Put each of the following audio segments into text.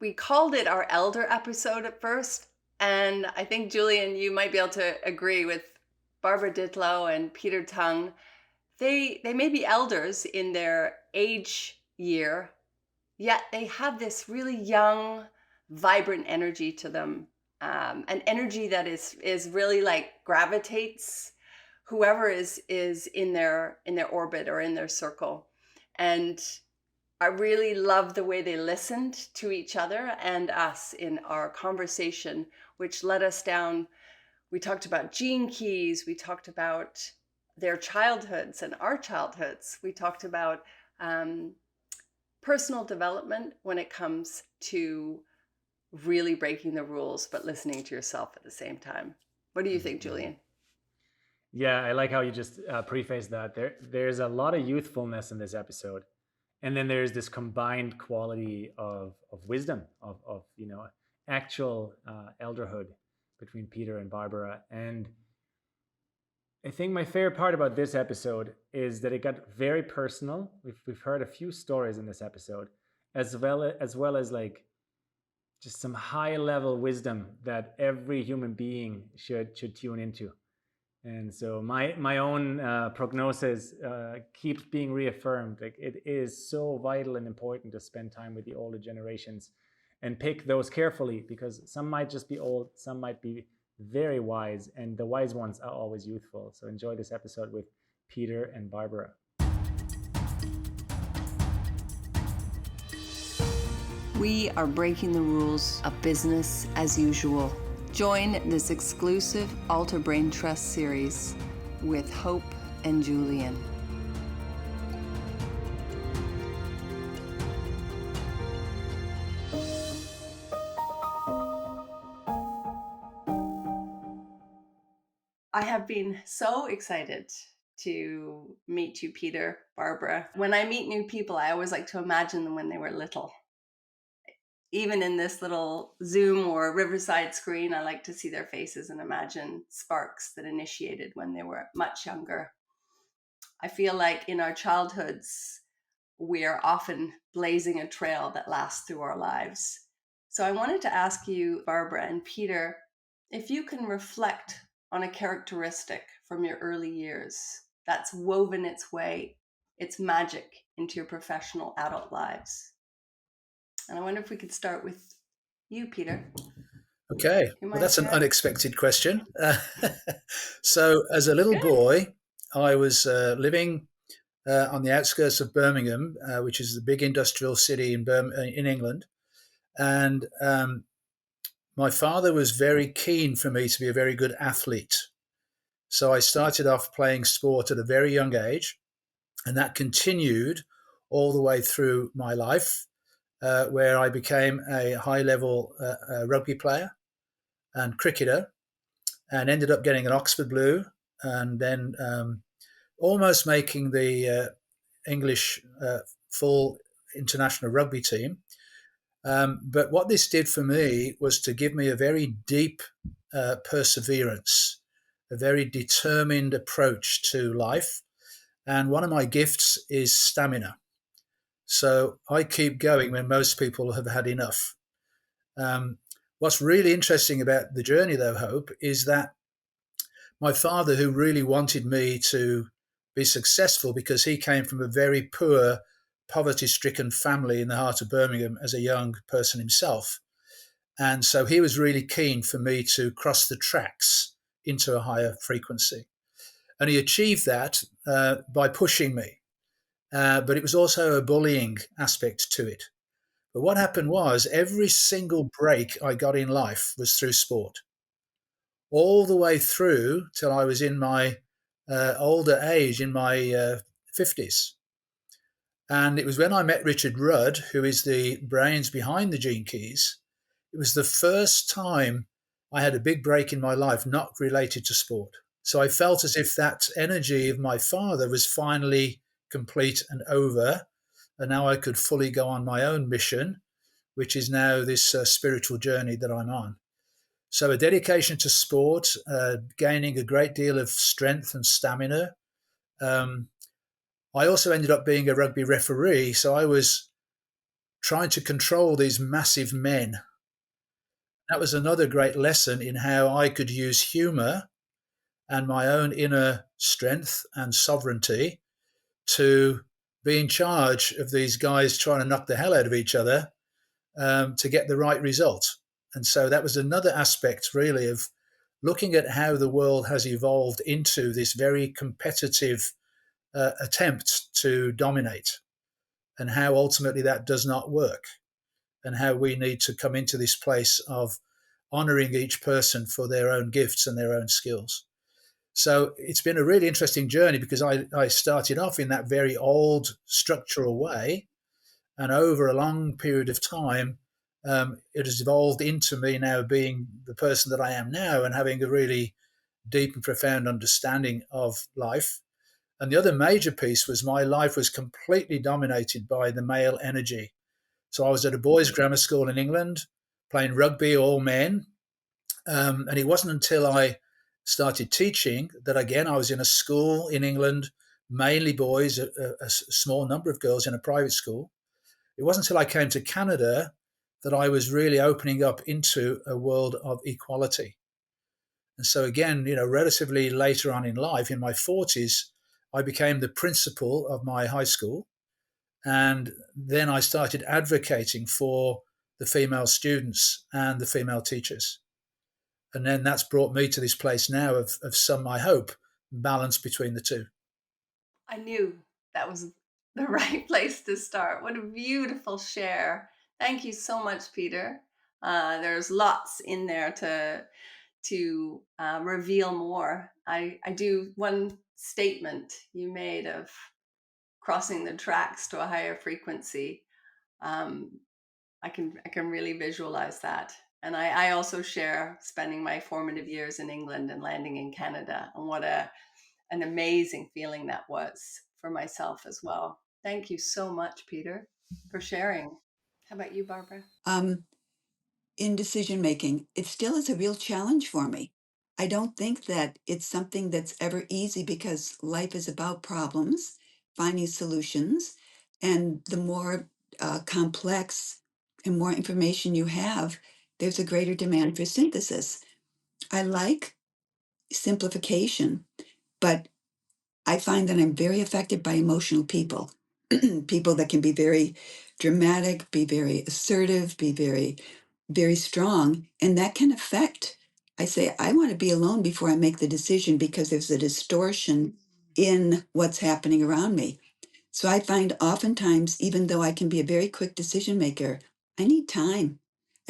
We called it our elder episode at first, and I think, Julian, you might be able to agree with Barbara Ditlow and Peter Tongue. They may be elders in their age year, yet they have this really young, vibrant energy to them, an energy that is really like gravitates whoever is in their orbit or in their circle. And I really love the way they listened to each other and us in our conversation, which led us down. We talked about gene keys. We talked about their childhoods and our childhoods. We talked about um, personal development when it comes to really breaking the rules, but listening to yourself at the same time. What do you think, Mhm. Julian? Yeah, I like how you just prefaced that. There's a lot of youthfulness in this episode, and then there's this combined quality of wisdom, of actual elderhood between Peter and Barbara. And I think my favorite part about this episode is that it got very personal. We've heard a few stories in this episode, as well as like just some high level wisdom that every human being should tune into. And so my own prognosis keeps being reaffirmed. Like, it is so vital and important to spend time with the older generations and pick those carefully, because some might just be old, some might be very wise, and the wise ones are always youthful. So enjoy this episode with Peter and Barbara. We are breaking the rules of business as usual. Join this exclusive Alter Braintrust series with Hope and Julian. I have been so excited to meet you, Peter, Barbara. When I meet new people, I always like to imagine them when they were little. Even in this little Zoom or Riverside screen, I like to see their faces and imagine sparks that initiated when they were much younger. I feel like in our childhoods, we are often blazing a trail that lasts through our lives. So I wanted to ask you, Barbara and Peter, if you can reflect on a characteristic from your early years that's woven its way, its magic into your professional adult lives. And I wonder if we could start with you, Peter. Okay, You well, mind that's an sharing? unexpected question. So, as a little Good. boy, I was living on the outskirts of Birmingham, which is the big industrial city in England. And my father was very keen for me to be a very good athlete. So, I started off playing sport at a very young age, and that continued all the way through my life, where I became a high level rugby player and cricketer, and ended up getting an Oxford Blue, and then almost making the English full international rugby team. But what this did for me was to give me a very deep perseverance, a very determined approach to life. And one of my gifts is stamina. So I keep going when most people have had enough. Um, what's really interesting about the journey, though, Hope, is that my father, who really wanted me to be successful because he came from a very poor, poverty stricken family in the heart of Birmingham as a young person himself. And so he was really keen for me to cross the tracks into a higher frequency. And he achieved that by pushing me. But it was also a bullying aspect to it. But what happened was every single break I got in life was through sport, all the way through till I was in my older age, in my 50s. And it was when I met Richard Rudd, who is the brains behind the Gene Keys. It was the first time I had a big break in my life not related to sport. So I felt as if that energy of my father was finally complete and over. And now I could fully go on my own mission, which is now this spiritual journey that I'm on. So a dedication to sport, gaining a great deal of strength and stamina. Um, I also ended up being a rugby referee, so I was trying to control these massive men. That was another great lesson in how I could use humor and my own inner strength and sovereignty to be in charge of these guys trying to knock the hell out of each other, to get the right result. And so that was another aspect, really, of looking at how the world has evolved into this very competitive attempt to dominate, and how ultimately that does not work, and how we need to come into this place of honoring each person for their own gifts and their own skills. So it's been a really interesting journey, because I started off in that very old structural way, and over a long period of time, it has evolved into me now being the person that I am now, and having a really deep and profound understanding of life. And the other major piece was my life was completely dominated by the male energy. So I was at a boys' grammar school in England, playing rugby, all men. And it wasn't until I started teaching that, again, I was in a school in England, mainly boys, a small number of girls in a private school. It wasn't until I came to Canada that I was really opening up into a world of equality. And so, again, relatively later on in life, in my 40s, I became the principal of my high school. And then I started advocating for the female students and the female teachers. And then that's brought me to this place now of some, I hope, balance between the two. I knew that was the right place to start. What a beautiful share. Thank you so much, Peter. There's lots in there to reveal more. I do one statement you made of crossing the tracks to a higher frequency. I can really visualize that. And I also share spending my formative years in England and landing in Canada, and what an amazing feeling that was for myself as well. Thank you so much, Peter, for sharing. How about you, Barbara? In decision making, it still is a real challenge for me. I don't think that it's something that's ever easy, because life is about problems, finding solutions, and the more complex and more information you have, there's a greater demand for synthesis. I like simplification, but I find that I'm very affected by emotional people. People that can be very dramatic, be very assertive, be very, very strong. And that can affect. I say, I want to be alone before I make the decision, because there's a distortion in what's happening around me. So I find oftentimes, even though I can be a very quick decision maker, I need time.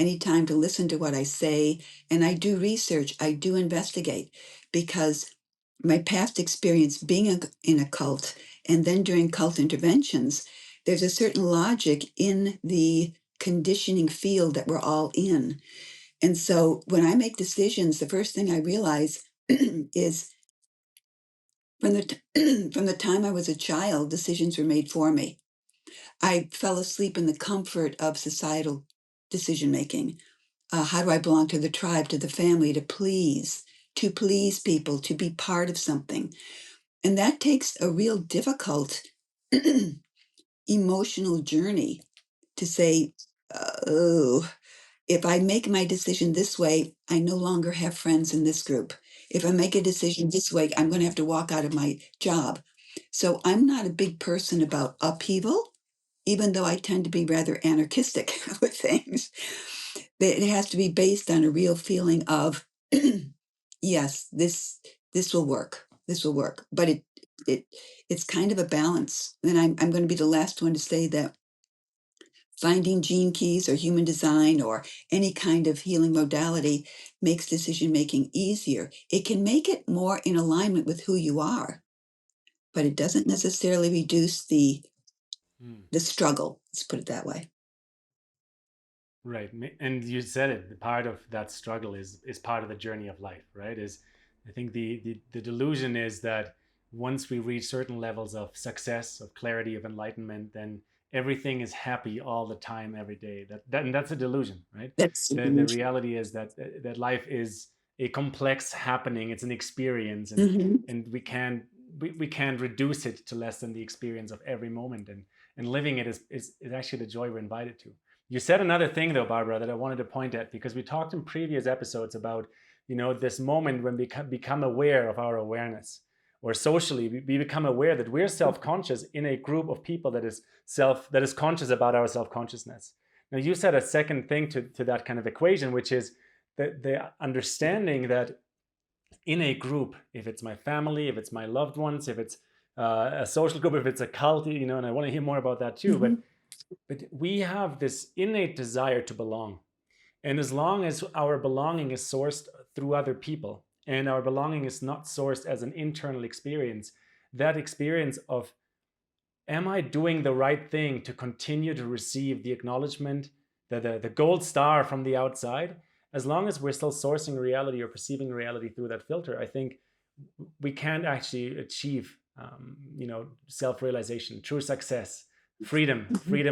I need time to listen to what I say. And I do research, I do investigate, because my past experience being in a cult, and then during cult interventions, there's a certain logic in the conditioning field that we're all in. And so when I make decisions, the first thing I realize is from the time I was a child, decisions were made for me. I fell asleep in the comfort of societal decision making. How do I belong to the tribe, to the family, to please people, to be part of something? And that takes a real difficult emotional journey to say, oh, if I make my decision this way, I no longer have friends in this group. If I make a decision this way, I'm going to have to walk out of my job. So I'm not a big person about upheaval, even though I tend to be rather anarchistic with things. It has to be based on a real feeling of, yes, this will work. This will work. But it it's kind of a balance. And I'm going to be the last one to say that finding gene keys or human design or any kind of healing modality makes decision making easier. It can make it more in alignment with who you are, but it doesn't necessarily reduce the struggle. Let's put it that way. Right. And you said it, the part of that struggle is part of the journey of life, right? Is I think the delusion is that once we reach certain levels of success, of clarity, of enlightenment, then everything is happy all the time, every day. And that's a delusion, right? That's The reality is that life is a complex happening. It's an experience, Mhm. and we can't reduce it to less than the experience of every moment. and living it is actually the joy we're invited to. You said another thing though, Barbara, that I wanted to point at, because we talked in previous episodes about, this moment when we become aware of our awareness, or socially we become aware that we're self-conscious in a group of people that is conscious about our self-consciousness. Now you said a second thing to that kind of equation, which is the understanding that in a group, if it's my family, if it's my loved ones, if it's a social group, if it's a cult, and I want to hear more about that too, but we have this innate desire to belong. And as long as our belonging is sourced through other people, and our belonging is not sourced as an internal experience, that experience of, am I doing the right thing to continue to receive the acknowledgement, the gold star from the outside? As long as we're still sourcing reality or perceiving reality through that filter, I think we can't actually achieve, self-realization, true success, freedom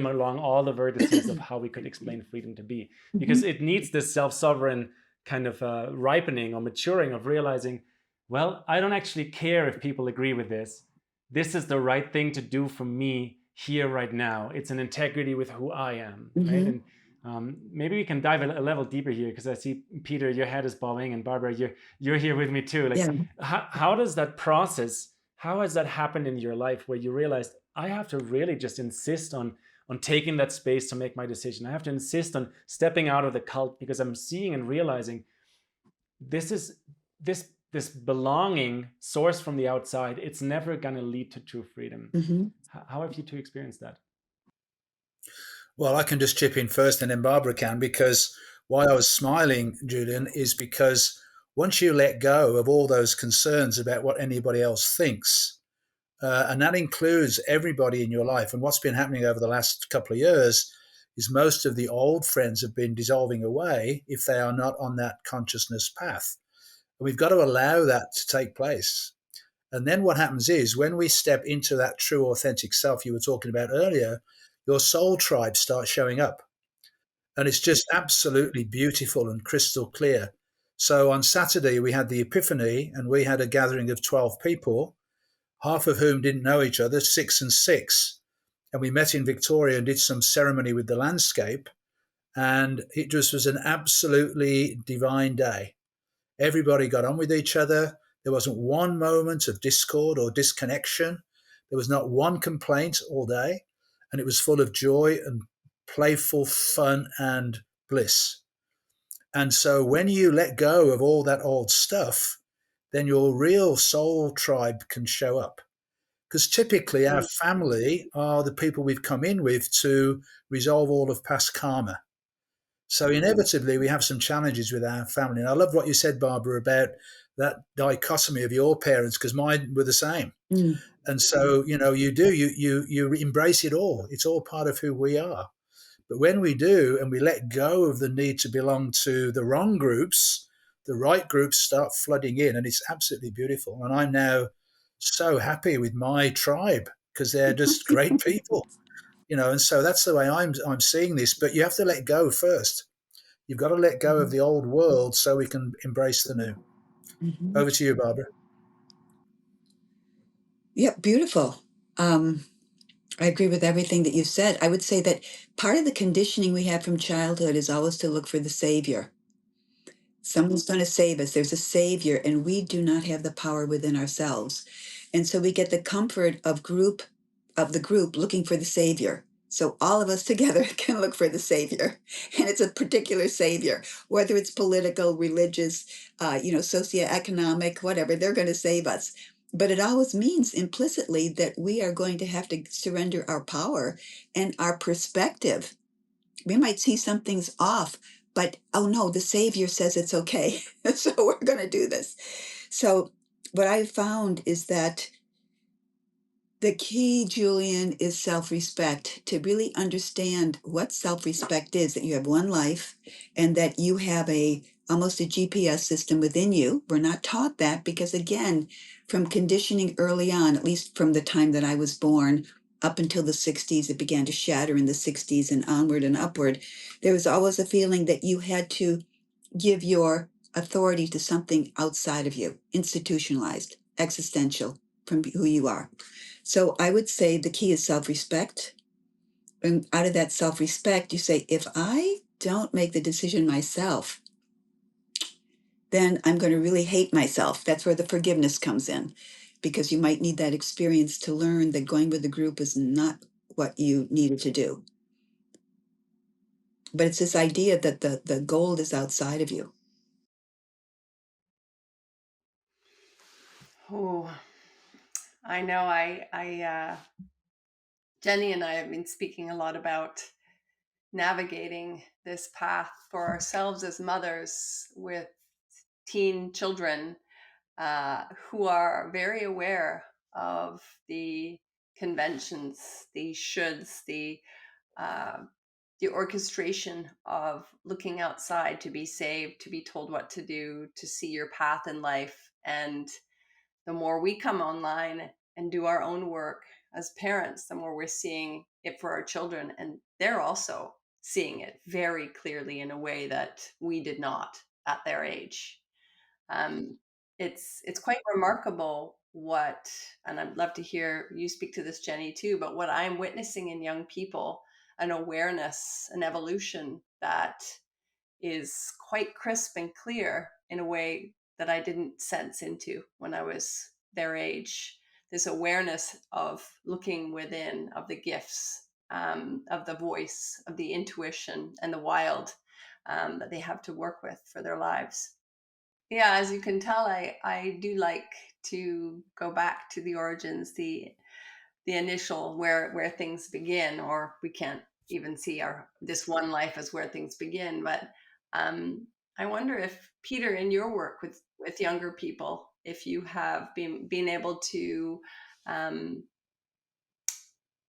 along all the vertices of how we could explain freedom to be. Because it needs this self-sovereign kind of ripening or maturing of realizing, well, I don't actually care if people agree with this. This is the right thing to do for me here right now. It's an integrity with who I am, right? And maybe we can dive a level deeper here, because I see, Peter, your head is bobbing, and Barbara, you're here with me too. Like, how does that process, how has that happened in your life where you realized, I have to really just insist on taking that space to make my decision. I have to insist on stepping out of the cult, because I'm seeing and realizing this belonging sourced from the outside, it's never going to lead to true freedom. How have you two experienced that? Well, I can just chip in first and then Barbara can, because why I was smiling, Julian, is because once you let go of all those concerns about what anybody else thinks, and that includes everybody in your life, and what's been happening over the last couple of years is most of the old friends have been dissolving away if they are not on that consciousness path. And we've got to allow that to take place. And then what happens is, when we step into that true authentic self you were talking about earlier, your soul tribe starts showing up. And it's just absolutely beautiful and crystal clear. So on Saturday, we had the Epiphany, and we had a gathering of 12 people, half of whom didn't know each other, 6 and 6. And we met in Victoria and did some ceremony with the landscape. And it just was an absolutely divine day. Everybody got on with each other. There wasn't one moment of discord or disconnection. There was not one complaint all day. And it was full of joy and playful fun and bliss. And so when you let go of all that old stuff, then your real soul tribe can show up. Because typically our family are the people we've come in with to resolve all of past karma. So inevitably we have some challenges with our family. And I love what you said, Barbara, about that dichotomy of your parents, because mine were the same. And so, you embrace it all. It's all part of who we are. But when we do, and we let go of the need to belong to the wrong groups, the right groups start flooding in, and it's absolutely beautiful. And I'm now so happy with my tribe, because they're just great people, and so that's the way I'm seeing this. But you have to let go first. You've got to let go of the old world so we can embrace the new. Over to you, Barbara. Yeah, beautiful. I agree with everything that you said. I would say that part of the conditioning we have from childhood is always to look for the savior. Someone's going to save us. There's a savior, and we do not have the power within ourselves. And so we get the comfort of the group looking for the savior. So all of us together can look for the savior, and it's a particular savior, whether it's political, religious, socioeconomic, whatever. They're going to save us. But it always means implicitly that we are going to have to surrender our power and our perspective. We might see something's off, but oh no, the Savior says it's okay. So we're going to do this. So what I found is that the key, Julian, is self-respect. To really understand what self-respect is, that you have one life and that you have almost a GPS system within you. We're not taught that because, again, from conditioning early on, at least from the time that I was born up until the 60s, it began to shatter in the 60s and onward and upward. There was always a feeling that you had to give your authority to something outside of you, institutionalized, existential, from who you are. So I would say the key is self-respect. And out of that self-respect, you say, if I don't make the decision myself, then I'm going to really hate myself. That's where the forgiveness comes in, because you might need that experience to learn that going with the group is not what you needed to do. But it's this idea that the gold is outside of you. Oh, I know. Jenny and I have been speaking a lot about navigating this path for ourselves as mothers with teen children who are very aware of the conventions, the shoulds, uh, the orchestration of looking outside to be saved, to be told what to do, to see your path in life. And the more we come online and do our own work as parents, the more we're seeing it for our children. And they're also seeing it very clearly in a way that we did not at their age. Um, it's quite remarkable what, and I'd love to hear you speak to this, Jenny, too, but what I'm witnessing in young people, an awareness, an evolution that is quite crisp and clear in a way that I didn't sense into when I was their age. This awareness of looking within, of the gifts, of the voice, of the intuition and the wild that they have to work with for their lives. Yeah, as you can tell, I do like to go back to the origins, the initial where things begin, or we can't even see our this one life as where things begin. But I wonder if, Peter, in your work with younger people, if you have been able to um,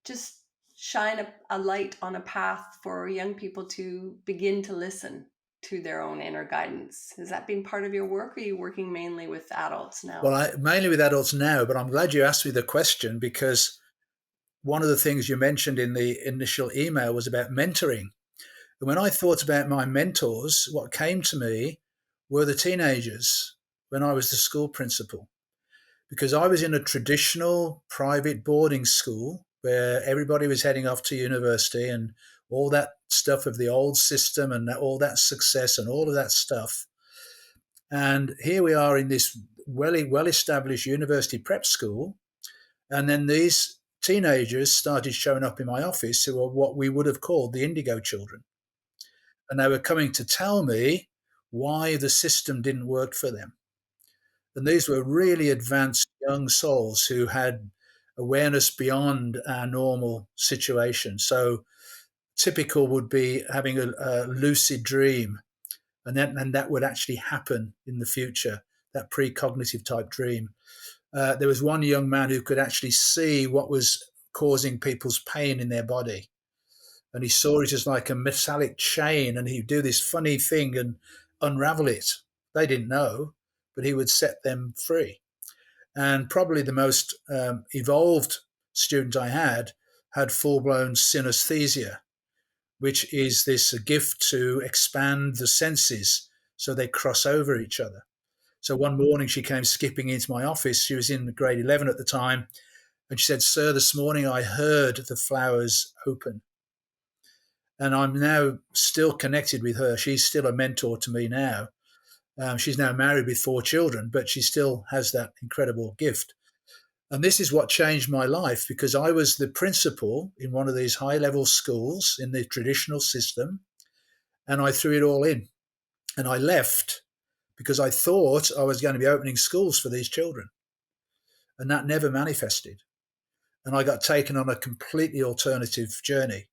just shine a light on a path for young people to begin to listen to their own inner guidance. Has that been part of your work, or are you working mainly with adults now? Well, mainly with adults now, but I'm glad you asked me the question, because one of the things you mentioned in the initial email was about mentoring. And when I thought about my mentors, what came to me were the teenagers when I was the school principal, because I was in a traditional private boarding school where everybody was heading off to university and all that stuff of the old system and all that success and all of that stuff. And here we are in this well established university prep school. And then these teenagers started showing up in my office who are what we would have called the indigo children. And they were coming to tell me why the system didn't work for them. And these were really advanced young souls who had awareness beyond our normal situation. So typical would be having a lucid dream, and that would actually happen in the future, that precognitive type dream. There was one young man who could actually see what was causing people's pain in their body. And he saw it as like a metallic chain, and he'd do this funny thing and unravel it. They didn't know, but he would set them free. And probably the most evolved student I had full blown synesthesia, which is this gift to expand the senses so they cross over each other. So one morning she came skipping into my office. She was in grade 11 at the time. And she said, "Sir, this morning I heard the flowers open." And I'm now still connected with her. She's still a mentor to me now. She's now married with 4 children, but she still has that incredible gift. And this is what changed my life, because I was the principal in one of these high level schools in the traditional system. And I threw it all in. And I left because I thought I was going to be opening schools for these children. And that never manifested. And I got taken on a completely alternative journey.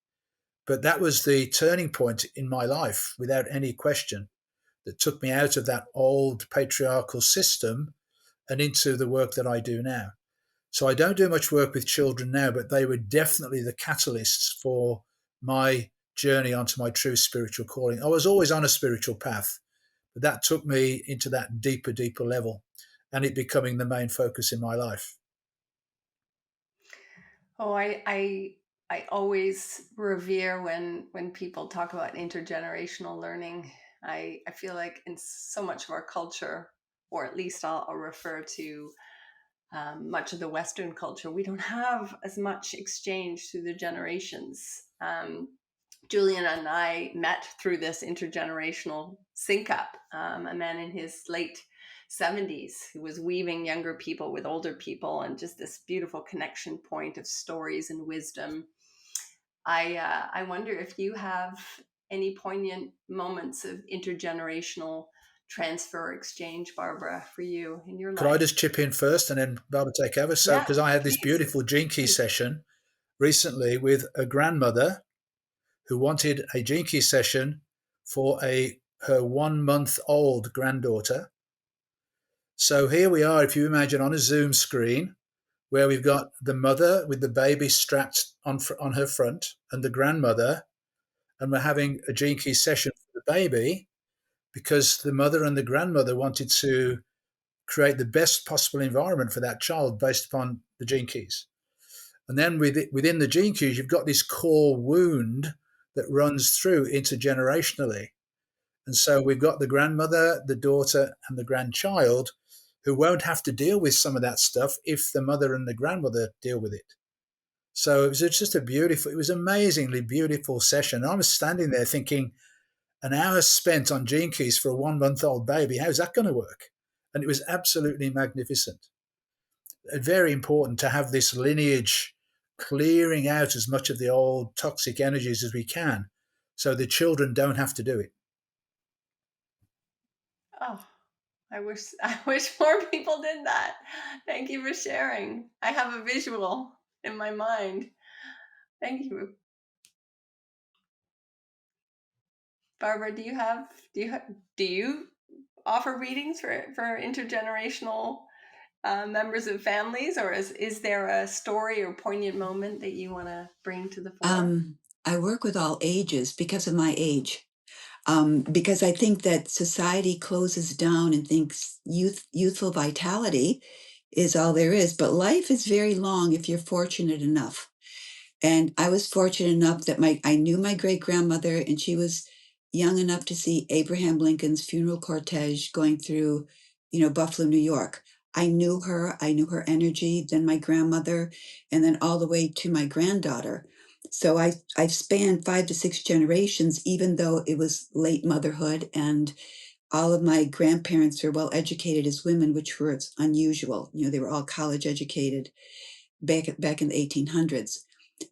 But that was the turning point in my life, without any question, that took me out of that old patriarchal system and into the work that I do now. So I don't do much work with children now, but they were definitely the catalysts for my journey onto my true spiritual calling. I was always on a spiritual path, but that took me into that deeper level, and it becoming the main focus in my life. Oh, I always revere when people talk about intergenerational learning. I feel like in so much of our culture, or at least I'll refer to much of the Western culture, we don't have as much exchange through the generations. Julian and I met through this intergenerational sync up. A man in his late 70s who was weaving younger people with older people, and just this beautiful connection point of stories and wisdom. I wonder if you have any poignant moments of intergenerational transfer exchange, Barbara, for you in your Could I life. just chip in first and then Barbara take over? So, Yeah, because I had this please. beautiful Gene Key session recently with a grandmother who wanted a Gene Key session for her 1 month old granddaughter. So here we are, if you imagine, on a Zoom screen where we've got the mother with the baby strapped on her front and the grandmother, and we're having a Gene Key session for the baby because the mother and the grandmother wanted to create the best possible environment for that child based upon the Gene Keys. And then within the Gene Keys, you've got this core wound that runs through intergenerationally. And so we've got the grandmother, the daughter, and the grandchild who won't have to deal with some of that stuff if the mother and the grandmother deal with it. So it was just it was amazingly beautiful session. I was standing there thinking, an hour spent on Gene Keys for a 1 month old baby, how's that going to work? And it was absolutely magnificent. Very important to have this lineage clearing out as much of the old toxic energies as we can so the children don't have to do it. Oh, I wish more people did that. Thank you for sharing. I have a visual in my mind. Thank you. Barbara, do you offer readings for intergenerational members of families, or is there a story or poignant moment that you want to bring to the fore? I work with all ages because of my age. Because I think that society closes down and thinks youthful vitality is all there is. But life is very long if you're fortunate enough. And I was fortunate enough that I knew my great grandmother, and she was young enough to see Abraham Lincoln's funeral cortege going through, Buffalo, New York. I knew her. I knew her energy. Then my grandmother, and then all the way to my granddaughter. So I've spanned 5 to 6 generations, even though it was late motherhood, and all of my grandparents were well educated as women, which was unusual. They were all college educated back in the 1800s.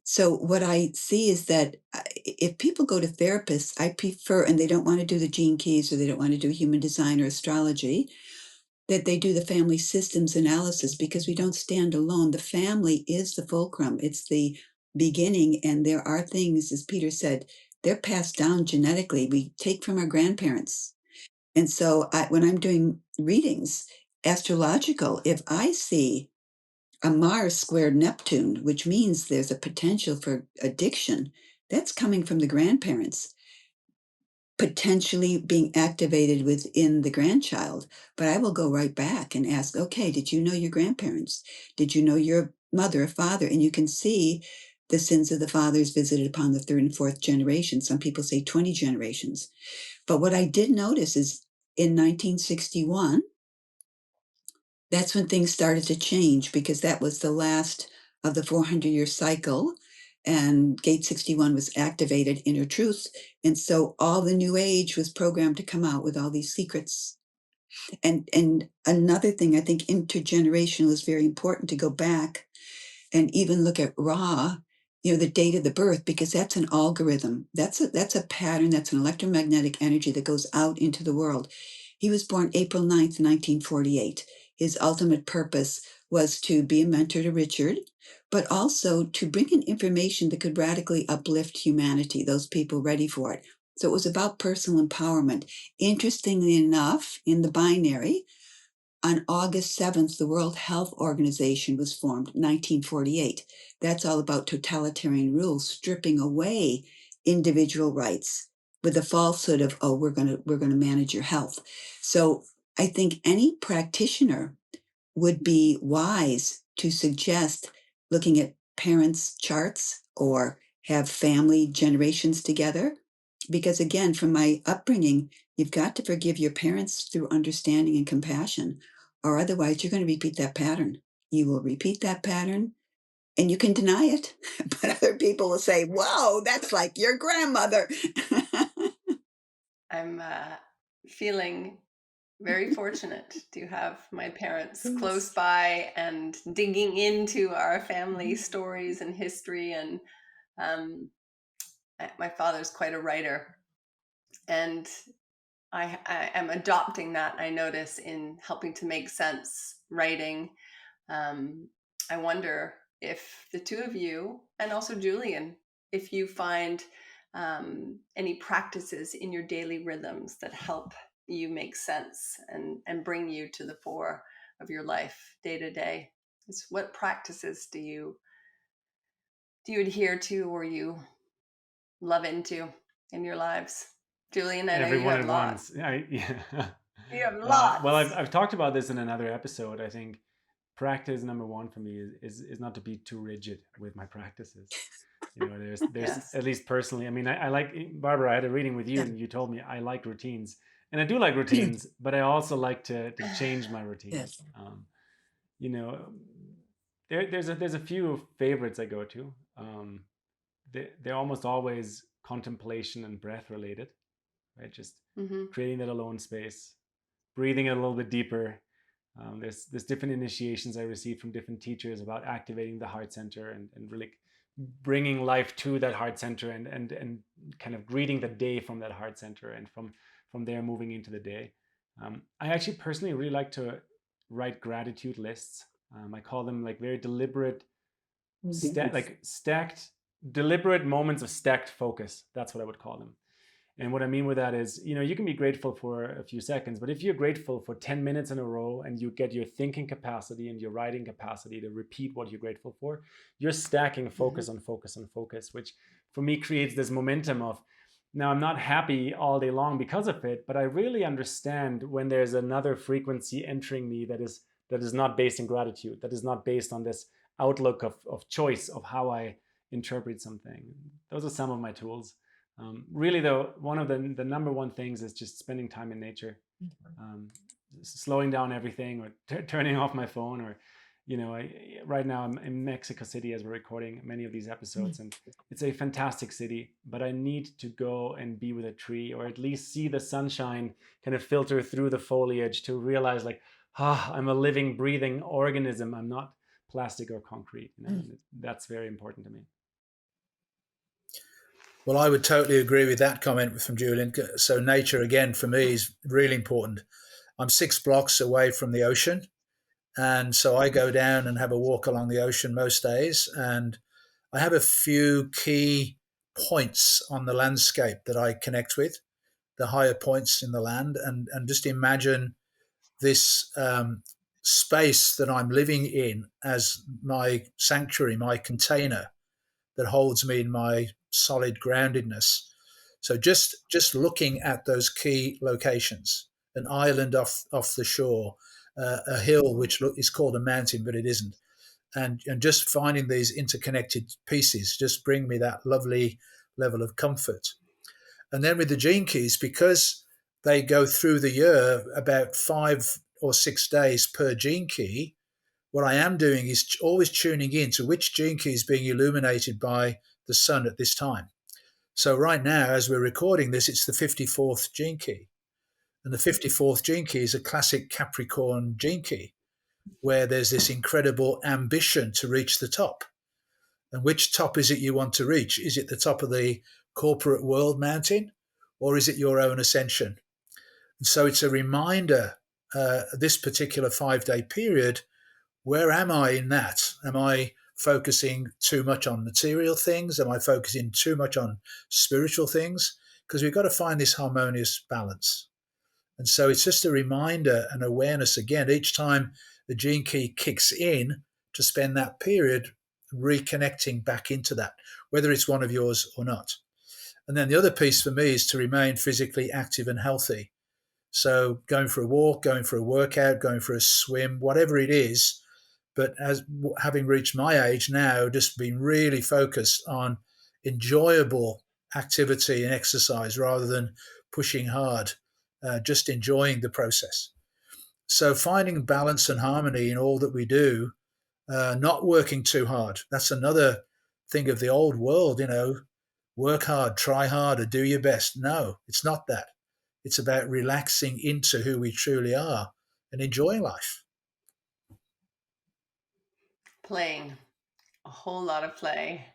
So what I see is that if people go to therapists, I prefer, and they don't want to do the gene keys or they don't want to do human design or astrology, that they do the family systems analysis, because we don't stand alone. The family is the fulcrum. It's the beginning. And there are things, as Peter said, they're passed down genetically. We take from our grandparents. And so when I'm doing readings, astrological, if I see a Mars squared Neptune, which means there's a potential for addiction, that's coming from the grandparents, potentially being activated within the grandchild. But I will go right back and ask, okay, did you know your grandparents? Did you know your mother or father? And you can see the sins of the fathers visited upon the third and fourth generation. Some people say 20 generations. But what I did notice is in 1961, that's when things started to change, because that was the last of the 400-year cycle, and Gate 61 was activated, inner truth. And so all the new age was programmed to come out with all these secrets. And another thing, I think intergenerational is very important to go back and even look at Ra, the date of the birth, because that's an algorithm. That's a pattern. That's an electromagnetic energy that goes out into the world. He was born April 9th, 1948. His ultimate purpose was to be a mentor to Richard, but also to bring in information that could radically uplift humanity, those people ready for it. So it was about personal empowerment. Interestingly enough, in the binary, on August 7th, the World Health Organization was formed, 1948. That's all about totalitarian rules, stripping away individual rights with the falsehood of, oh, we're going to manage your health. So I think any practitioner would be wise to suggest looking at parents' charts or have family generations together. Because again, from my upbringing, you've got to forgive your parents through understanding and compassion, or otherwise you're going to repeat that pattern. You will repeat that pattern And you can deny it, but other people will say, whoa, that's like your grandmother. I'm feeling very fortunate to have my parents close by and digging into our family stories and history. And my father's quite a writer, and I am adopting that, I notice, in helping to make sense writing. I wonder if the two of you, and also Julian, if you find any practices in your daily rhythms that help you make sense and bring you to the fore of your life day to day. It's what practices do you adhere to, or you love into in your lives? Julian, I know you Everyone have at lots. once. Yeah. You have Well, lots. I've talked about this in another episode. I think practice number one for me is not to be too rigid with my practices. You know, there's Yes. at least personally. I mean, I like, Barbara. I had a reading with you, Yeah. and you told me I like routines, and I do like routines, but I also like to change my routines. Yes. You know, there's a few favorites I go to. They're almost always contemplation and breath related, right? Just Mm-hmm. creating that alone space, breathing a little bit deeper. There's different initiations I received from different teachers about activating the heart center and really bringing life to that heart center and kind of greeting the day from that heart center, and from there moving into the day. I actually personally really like to write gratitude lists. I call them like very deliberate, stacked, deliberate moments of stacked focus. That's what I would call them. And what I mean with that is, you can be grateful for a few seconds, but if you're grateful for 10 minutes in a row and you get your thinking capacity and your writing capacity to repeat what you're grateful for, you're stacking focus on focus on focus, which for me creates this momentum of, now I'm not happy all day long because of it, but I really understand when there's another frequency entering me that is not based in gratitude, that is not based on this outlook of choice of how I interpret something. Those are some of my tools. Really, though, one of the number one things is just spending time in nature, slowing down everything, or turning off my phone, or right now I'm in Mexico City as we're recording many of these episodes, and it's a fantastic city, but I need to go and be with a tree, or at least see the sunshine kind of filter through the foliage to realize, like, I'm a living, breathing organism. I'm not plastic or concrete. And that's very important to me. Well, I would totally agree with that comment from Julian. So nature, again, for me is really important. I'm 6 blocks away from the ocean. And so I go down and have a walk along the ocean most days. And I have a few key points on the landscape that I connect with, the higher points in the land. And just imagine this space that I'm living in as my sanctuary, my container that holds me in my solid groundedness. So just looking at those key locations, an island off the shore, a hill which is called a mountain, but it isn't, and just finding these interconnected pieces just bring me that lovely level of comfort. And then with the gene keys, because they go through the year about 5 or 6 days per gene key, what I am doing is always tuning in to which gene key is being illuminated by the sun at this time. So right now, as we're recording this, it's the 54th gene key. And the 54th gene key is a classic Capricorn gene key, where there's this incredible ambition to reach the top. And which top is it you want to reach? Is it the top of the corporate world mountain, or is it your own ascension? And so it's a reminder, this particular 5-day period, where am I in that? Am I focusing too much on material things? Am I focusing too much on spiritual things? Because we've got to find this harmonious balance. And so it's just a reminder and awareness again, each time the gene key kicks in, to spend that period reconnecting back into that, whether it's one of yours or not. And then the other piece for me is to remain physically active and healthy. So going for a walk, going for a workout, going for a swim, whatever it is. But as having reached my age now, just being really focused on enjoyable activity and exercise rather than pushing hard, just enjoying the process. So finding balance and harmony in all that we do, not working too hard. That's another thing of the old world, work hard, try harder, do your best. No, it's not that. It's about relaxing into who we truly are and enjoying life. Playing. A whole lot of play.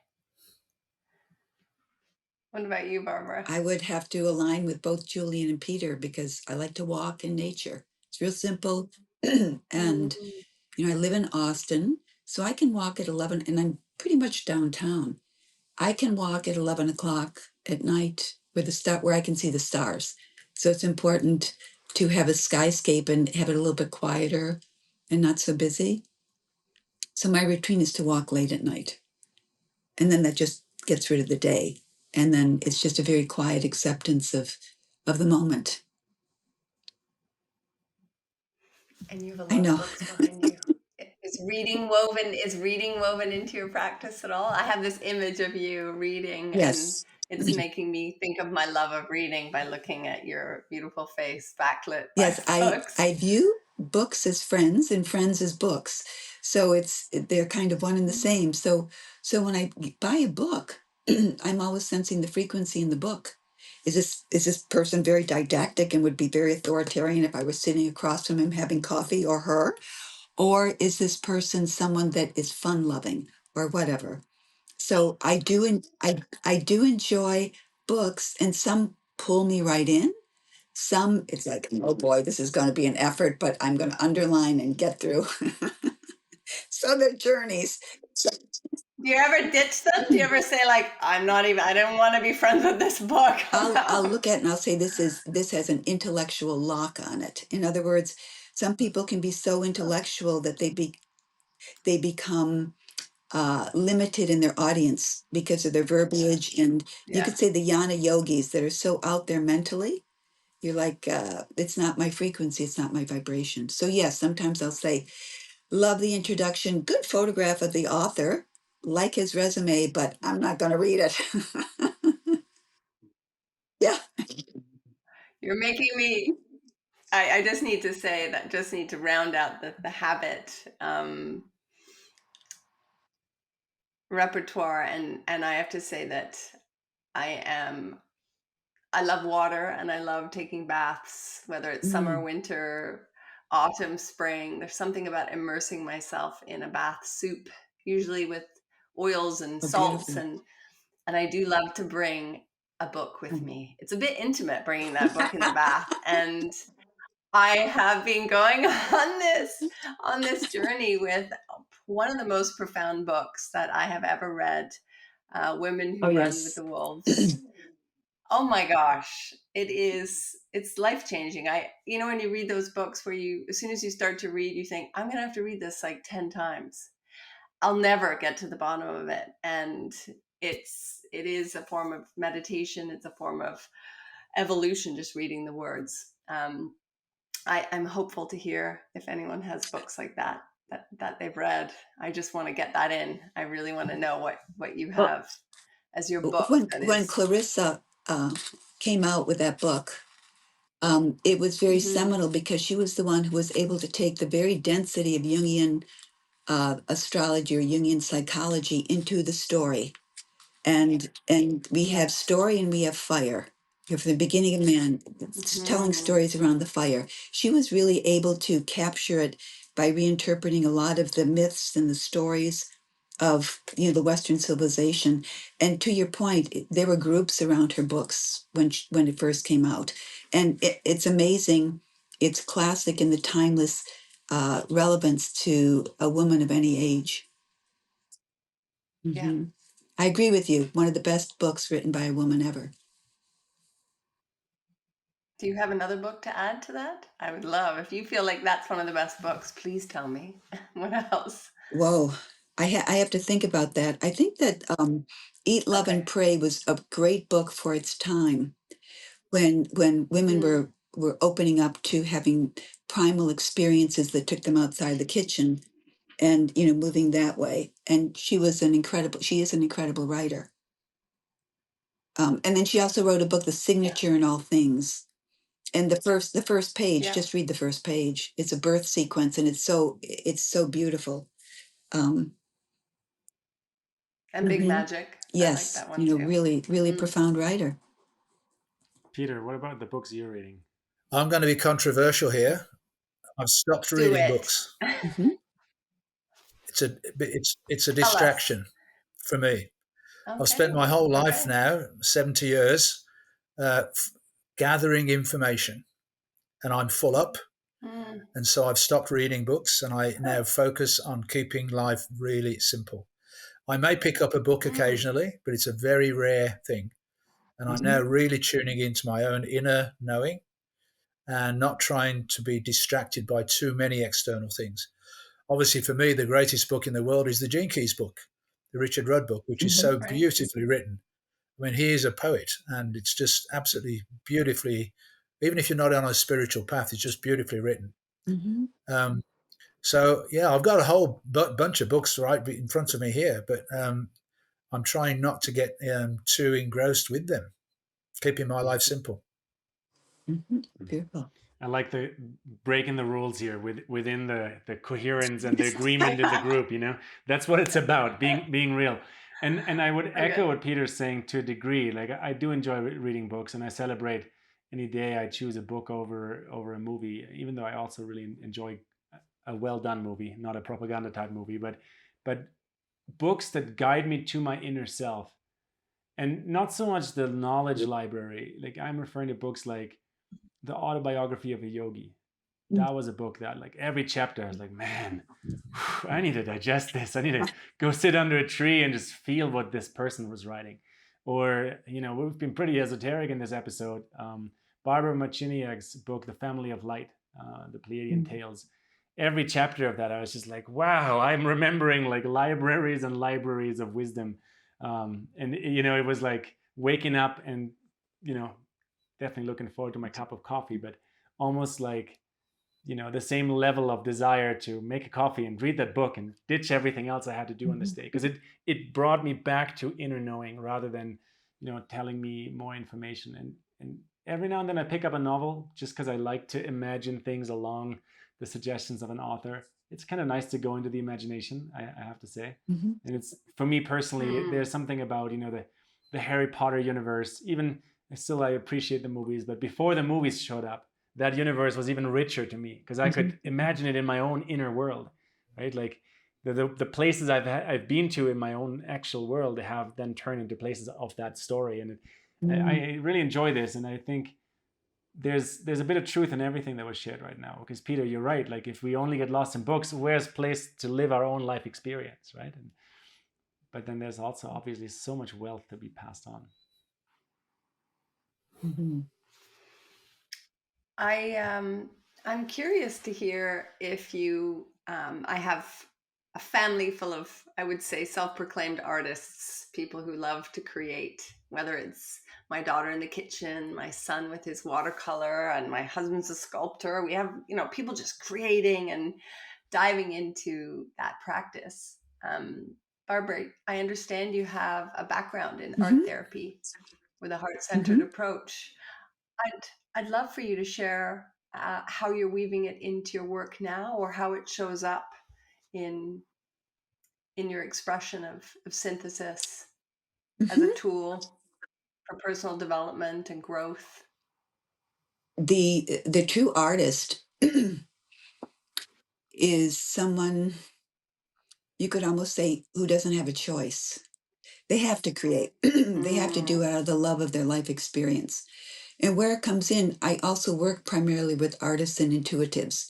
What about you, Barbara? I would have to align with both Julian and Peter because I like to walk in nature. It's real simple. And, I live in Austin, so I can walk at 11, and I'm pretty much downtown. I can walk at 11 o'clock at night where I can see the stars. So it's important to have a skyscape and have it a little bit quieter and not so busy. So my routine is to walk late at night. And then that just gets rid of the day. And then it's just a very quiet acceptance of the moment. And you have a I lot of know. books behind you. Is reading woven into your practice at all? I have this image of you reading, and Yes. it's making me think of my love of reading by looking at your beautiful face backlit by Yes, I books. I view books as friends and friends as books. So they're kind of one and the same. So when I buy a book, I'm always sensing the frequency in the book. Is this person very didactic and would be very authoritarian if I was sitting across from him having coffee, or her? Or is this person someone that is fun loving or whatever? So I do enjoy books, and some pull me right in. Some it's like, oh boy, this is going to be an effort, but I'm going to underline and get through. So they're journeys. So Do you ever ditch them? Do you ever say like, I don't want to be friends with this book. I'm I'll out. look at it and I'll say this has an intellectual lock on it. In other words, some people can be so intellectual that they become limited in their audience because of their verbiage, and you Yeah. could say the yana yogis that are so out there mentally. You're like, it's not my frequency, it's not my vibration. So yes, sometimes I'll say, love the introduction, good photograph of the author, like his resume, but I'm not going to read it. Yeah. You're making me I just need to say that just need to round out the habit repertoire, and I have to say that I am I love water and I love taking baths, whether it's summer, Mm, winter, autumn, spring. There's something about immersing myself in a bath soup, usually with oils and oh, salts, beautiful. and I do love to bring a book with me. It's a bit intimate bringing that book in the bath, and I have been going on this journey with one of the most profound books that I have ever read, Women Oh, Who Run with yes. the Wolves. Oh my gosh, it's life-changing. When you read those books where as soon as you start to read, you think, I'm gonna have to read this like 10 times. I'll never get to the bottom of it. And it is a form of meditation. It's a form of evolution, just reading the words. I'm hopeful to hear if anyone has books like that they've read. I just want to get that in. I really want to know what you Well, have as your book that when is. Clarissa came out with that book, it was very Mhm. seminal because she was the one who was able to take the very density of Jungian astrology or Jungian psychology into the story. And we have Yes. story and we have fire. From the beginning of man, telling Mhm. stories around the fire. She was really able to capture it by reinterpreting a lot of the myths and the stories of the Western civilization. And to your point, there were groups around her books when it first came out, and it's amazing. It's classic in the timeless relevance to a woman of any age. Yeah. Hmm. I agree with you. One of the best books written by a woman ever. Do you have another book to add to that? I would love, if you feel like that's one of the best books, please tell me. What else? Whoa. I have to think about that. I think that Eat, Love, and Okay. Pray was a great book for its time, when women Mm, were opening up to having primal experiences that took them outside the kitchen, and moving that way. And she is an incredible writer. And then she also wrote a book, The yeah. Signature in All Things. And the first page, Yeah. just read the first page. It's a birth sequence, and it's so beautiful. Um, And Big Magic. I like yes, that one too. really, really profound writer. Peter, what about the books you're reading? I'm going to be controversial here. I've stopped Do reading it. books. Mm-hmm. It's a Tell us. distraction for me. I've spent Okay. my whole life Okay. now, 70 years, gathering information, and I'm full up. Mm. And so I've stopped reading books, and I now focus on keeping life really simple. I may pick up a book occasionally, but it's a very rare thing. And I'm now really tuning into my own inner knowing and not trying to be distracted by too many external things. Obviously, for me, the greatest book in the world is the Gene Keys book, the Richard Rudd book, which is so Right. beautifully written. I mean, he is a poet, and it's just absolutely beautifully, even if you're not on a spiritual path, it's just beautifully written. Mm-hmm. So, yeah, I've got a whole bunch of books right in front of me here, but I'm trying not to get too engrossed with them, keeping my life simple. Mm-hmm. Beautiful. I like the breaking the rules here within the coherence and the agreement in the group. That's what it's about, being real. And I would echo what Peter's saying to a degree. Like, I do enjoy reading books, and I celebrate any day I choose a book over a movie. Even though I also really enjoy a well done movie, not a propaganda type movie, but books that guide me to my inner self, and not so much the knowledge library. Like, I'm referring to books like the autobiography of a yogi. That was a book that, like, every chapter I was like, man, I need to digest this. I need to go sit under a tree and just feel what this person was writing. Or, we've been pretty esoteric in this episode. Barbara Machiniak's book, The Family of Light, the Pleiadian Tales. Every chapter of that, I was just like, wow, I'm remembering like libraries and libraries of wisdom. And, it was like waking up and, definitely looking forward to my cup of coffee, but almost like, the same level of desire to make a coffee and read that book and ditch everything else I had to do on this day, because it brought me back to inner knowing rather than telling me more information. And every now and then I pick up a novel just because I like to imagine things along the suggestions of an author. It's kind of nice to go into the imagination, I have to say. Mm-hmm. And it's, for me personally, there's something about the Harry Potter universe. Even still, I appreciate the movies, but before the movies showed up, that universe was even richer to me because I could imagine it in my own inner world, right? Like the places I've been to in my own actual world have then turned into places of that story, and I really enjoy this, and I think there's a bit of truth in everything that was shared right now. Because Peter, you're right. Like, if we only get lost in books, where's place to live our own life experience, right? But then there's also obviously so much wealth to be passed on. Mm-hmm. I'm curious to hear if you. I have a family full of, I would say, self-proclaimed artists, people who love to create. Whether it's my daughter in the kitchen, my son with his watercolor, and my husband's a sculptor. We have, people just creating and diving into that practice. Barbara, I understand you have a background in art therapy with a heart-centered approach. I'd love for you to share how you're weaving it into your work now, or how it shows up in your expression of synthesis as a tool for personal development and growth. The true artist is someone, you could almost say, who doesn't have a choice. They have to create. They have to do it out of the love of their life experience. And where it comes in, I also work primarily with artists and intuitives.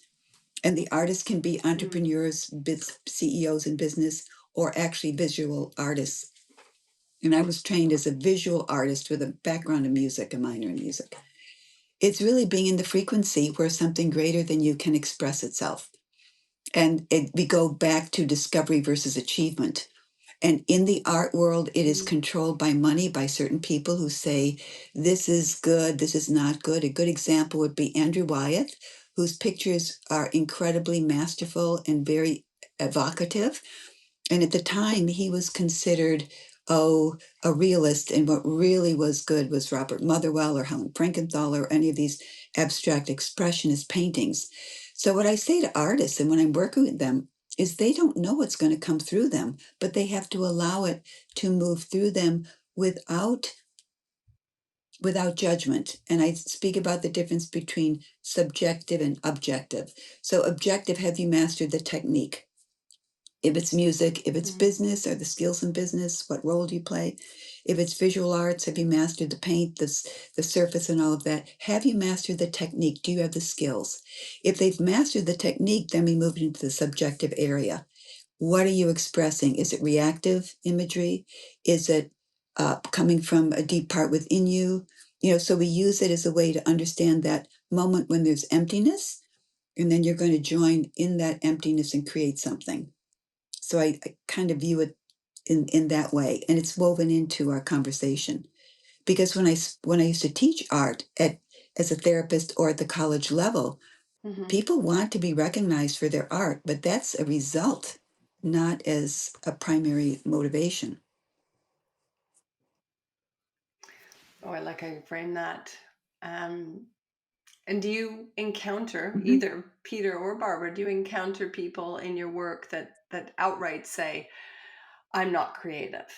And the artists can be entrepreneurs, CEOs in business, or actually visual artists. And I was trained as a visual artist with a background in music, a minor in music. It's really being in the frequency where something greater than you can express itself. And we go back to discovery versus achievement. And in the art world, it is controlled by money, by certain people who say, this is good, this is not good. A good example would be Andrew Wyeth, whose pictures are incredibly masterful and very evocative. And at the time, he was considered, a realist. And what really was good was Robert Motherwell or Helen Frankenthaler or any of these abstract expressionist paintings. So what I say to artists and when I'm working with them is they don't know what's going to come through them, but they have to allow it to move through them without judgment. And I speak about the difference between subjective and objective. So objective, have you mastered the technique? If it's music, if it's business, or the skills in business, what role do you play? If it's visual arts, have you mastered the paint, the surface and all of that? Have you mastered the technique? Do you have the skills? If they've mastered the technique, then we move into the subjective area. What are you expressing? Is it reactive imagery? Is it coming from a deep part within you? So we use it as a way to understand that moment when there's emptiness, and then you're going to join in that emptiness and create something. So I kind of view it in that way, and it's woven into our conversation. Because when I used to teach art as a therapist or at the college level, people want to be recognized for their art, but that's a result, not as a primary motivation. Oh, I like how you frame that. And do you encounter, either Peter or Barbara, do you encounter people in your work that outright say, I'm not creative?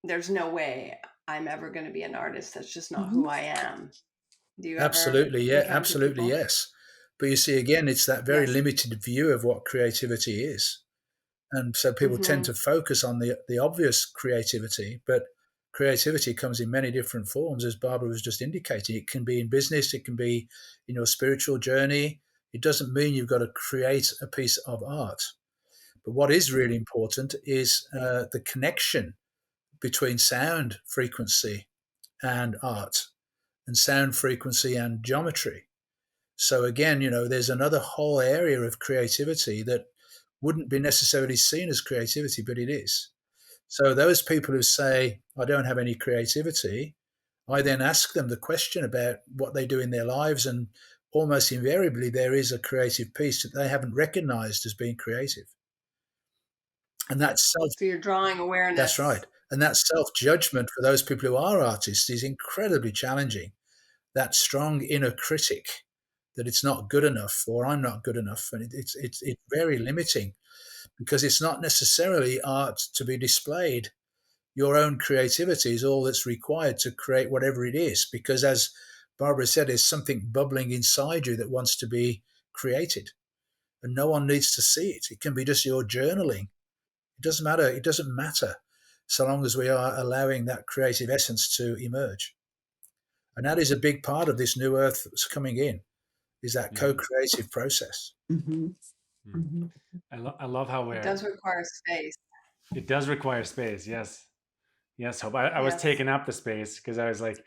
There's no way I'm ever going to be an artist. That's just not who I am. Do you Absolutely, ever yeah, encounter absolutely, people? yes. But you see, again, it's that very Yes. limited view of what creativity is. And so people tend to focus on the obvious creativity, but creativity comes in many different forms, as Barbara was just indicating. It can be in business, it can be in your spiritual journey. It doesn't mean you've got to create a piece of art. But what is really important is the connection between sound frequency and art, and sound frequency and geometry. So again, there's another whole area of creativity that wouldn't be necessarily seen as creativity, but it is. So those people who say, I don't have any creativity, I then ask them the question about what they do in their lives, and almost invariably there is a creative piece that they haven't recognized as being creative. And that's So you're drawing awareness. That's right. And that self-judgment for those people who are artists is incredibly challenging. That strong inner critic that it's not good enough, or I'm not good enough. And it's very limiting, because it's not necessarily art to be displayed. Your own creativity is all that's required to create whatever it is, because as Barbara said, there's something bubbling inside you that wants to be created, and no one needs to see it. It can be just your journaling. It doesn't matter. It doesn't matter so long as we are allowing that creative essence to emerge. And that is a big part of this new earth that's coming in, is that co-creative process. I love how it does require space. It does require space, yes. Yes, Hope. I was taking up the space because I was like,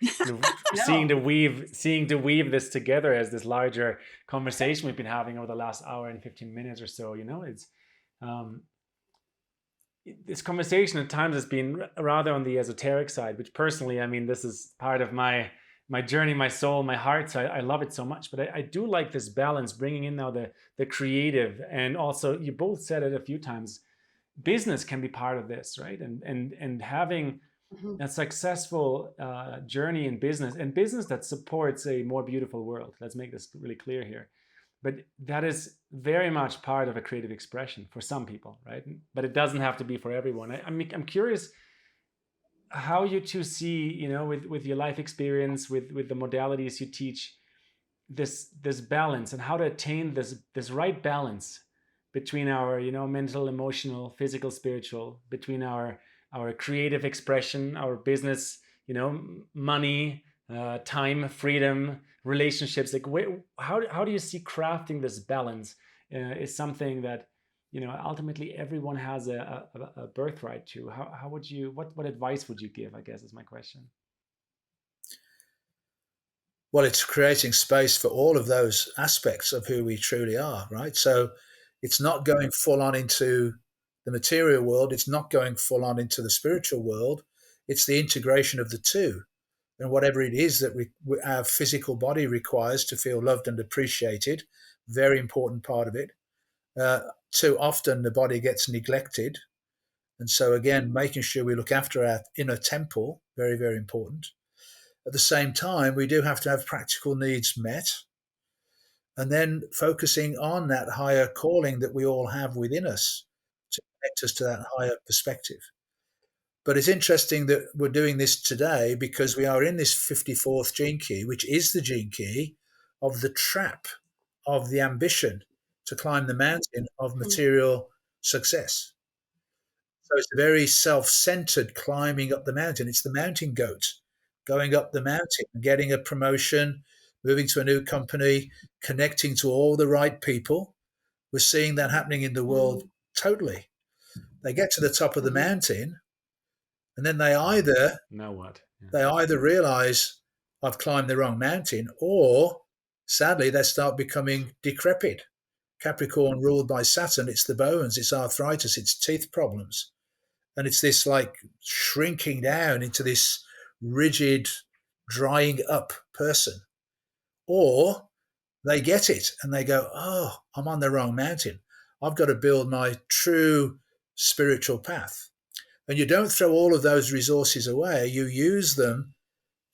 seeing to weave this together as this larger conversation we've been having over the last hour and 15 minutes or so. It's this conversation at times has been rather on the esoteric side, which personally, this is part of my journey, my soul, my heart. So I love it so much. But I do like this balance, bringing in now the creative, and also you both said it a few times. Business can be part of this, right? And having a successful journey in business, and business that supports a more beautiful world. Let's make this really clear here. But that is very much part of a creative expression for some people, right? But it doesn't have to be for everyone. I'm curious how you two see, with your life experience, with the modalities you teach, this balance, and how to attain this right balance between our mental, emotional, physical, spiritual, between our creative expression, our business, money, time, freedom, relationships. Like, how do you see crafting this balance is something that ultimately everyone has a birthright to? How would you, what advice would you give, I guess, is my question. Well, it's creating space for all of those aspects of who we truly are, right? So it's not going full on into the material world. It's not going full on into the spiritual world. It's the integration of the two. And whatever it is that our physical body requires to feel loved and appreciated, very important part of it. Too often the body gets neglected. And so again, making sure we look after our inner temple, very, very important. At the same time, we do have to have practical needs met. and then focusing on that higher calling that we all have within us to connect us to that higher perspective. But it's interesting that we're doing this today because we are in this 54th gene key, which is the gene key of the trap of the ambition to climb the mountain of material success. So it's a very self-centered climbing up the mountain. It's the mountain goat going up the mountain, getting a promotion, moving to a new company, connecting to all the right people. We're seeing that happening in the world totally. They get to the top of the mountain, and then Now what? Yeah. they either realize I've climbed the wrong mountain, or sadly they start becoming decrepit. Capricorn ruled by Saturn, it's the bones, it's arthritis, it's teeth problems. And it's this like shrinking down into this rigid, drying up person. Or they get it and they go, oh, I'm on the wrong mountain. I've got to build my true spiritual path. And you don't throw all of those resources away. You use them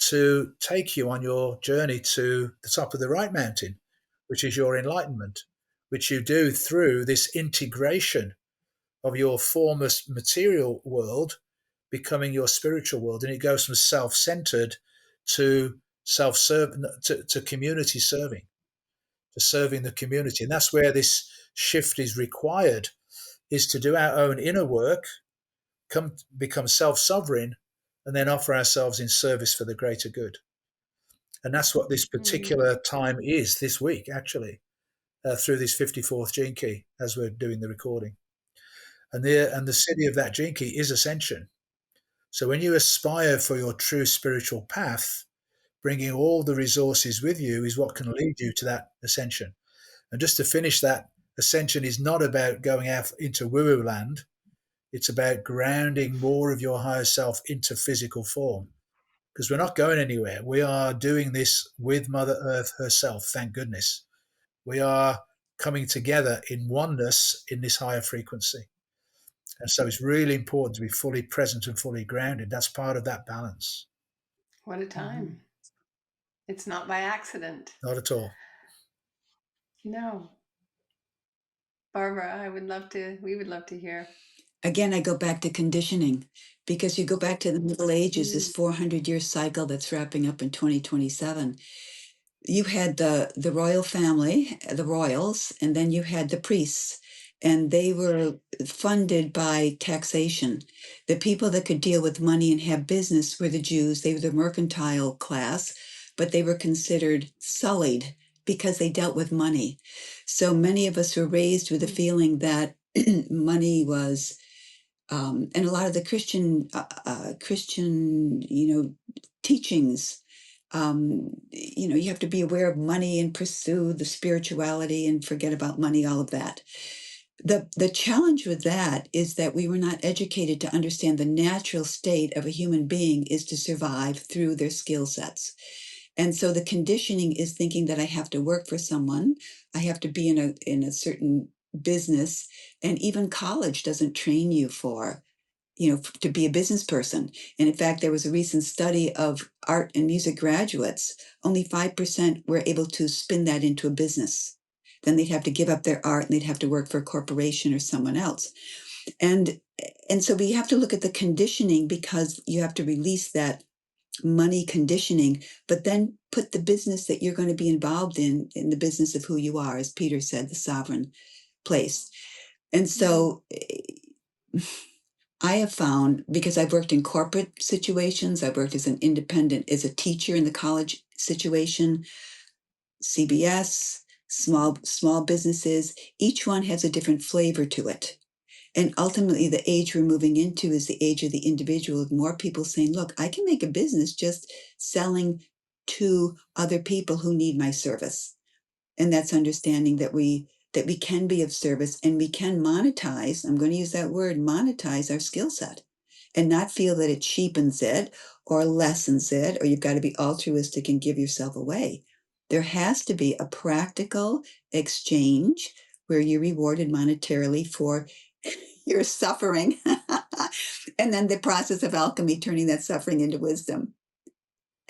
to take you on your journey to the top of the right mountain, which is your enlightenment, which you do through this integration of your former material world becoming your spiritual world. And it goes from self-centered to self-serve, to community serving, to serving the community. And that's where this shift is required, is to do our own inner work, become self-sovereign, and then offer ourselves in service for the greater good. And that's what this particular time is this week, actually, through this 54th gene key as we're doing the recording. And the city of that gene key is ascension. So when you aspire for your true spiritual path, bringing all the resources with you is what can lead you to that ascension. And just to finish that, ascension is not about going out into woo-woo land. It's about grounding more of your higher self into physical form, because we're not going anywhere. We are doing this with Mother Earth herself, thank goodness. We are coming together in oneness in this higher frequency. And so it's really important to be fully present and fully grounded. That's part of that balance. What a time. It's not by accident. Not at all. No. Barbara, we would love to hear. Again, I go back to conditioning, because you go back to the Middle Ages, this 400-year cycle that's wrapping up in 2027. You had the royal family, the royals, and then you had the priests, and they were funded by taxation. The people that could deal with money and have business were the Jews. They were the mercantile class, but they were considered sullied because they dealt with money. So many of us were raised with a feeling that money was, and a lot of the Christian, teachings, you have to be aware of money and pursue the spirituality and forget about money, all of that. The challenge with that is that we were not educated to understand the natural state of a human being is to survive through their skill sets. And so the conditioning is thinking that I have to work for someone, I have to be in a certain business, and even college doesn't train you for, to be a business person. And in fact, there was a recent study of art and music graduates. Only 5% were able to spin that into a business. Then they'd have to give up their art and they'd have to work for a corporation or someone else. And so we have to look at the conditioning, because you have to release that money conditioning, but then put the business that you're going to be involved in the business of who you are, as Peter said, the sovereign place. And so I have found, because I've worked in corporate situations, I've worked as an independent, as a teacher in the college situation, CBS, small businesses, each one has a different flavor to it. And ultimately, the age we're moving into is the age of the individual, with more people saying, look, I can make a business just selling to other people who need my service. And that's understanding that we can be of service, and we can monetize, I'm going to use that word, monetize our skill set, and not feel that it cheapens it or lessens it, or you've got to be altruistic and give yourself away. There has to be a practical exchange where you're rewarded monetarily for your suffering. And then the process of alchemy, turning that suffering into wisdom.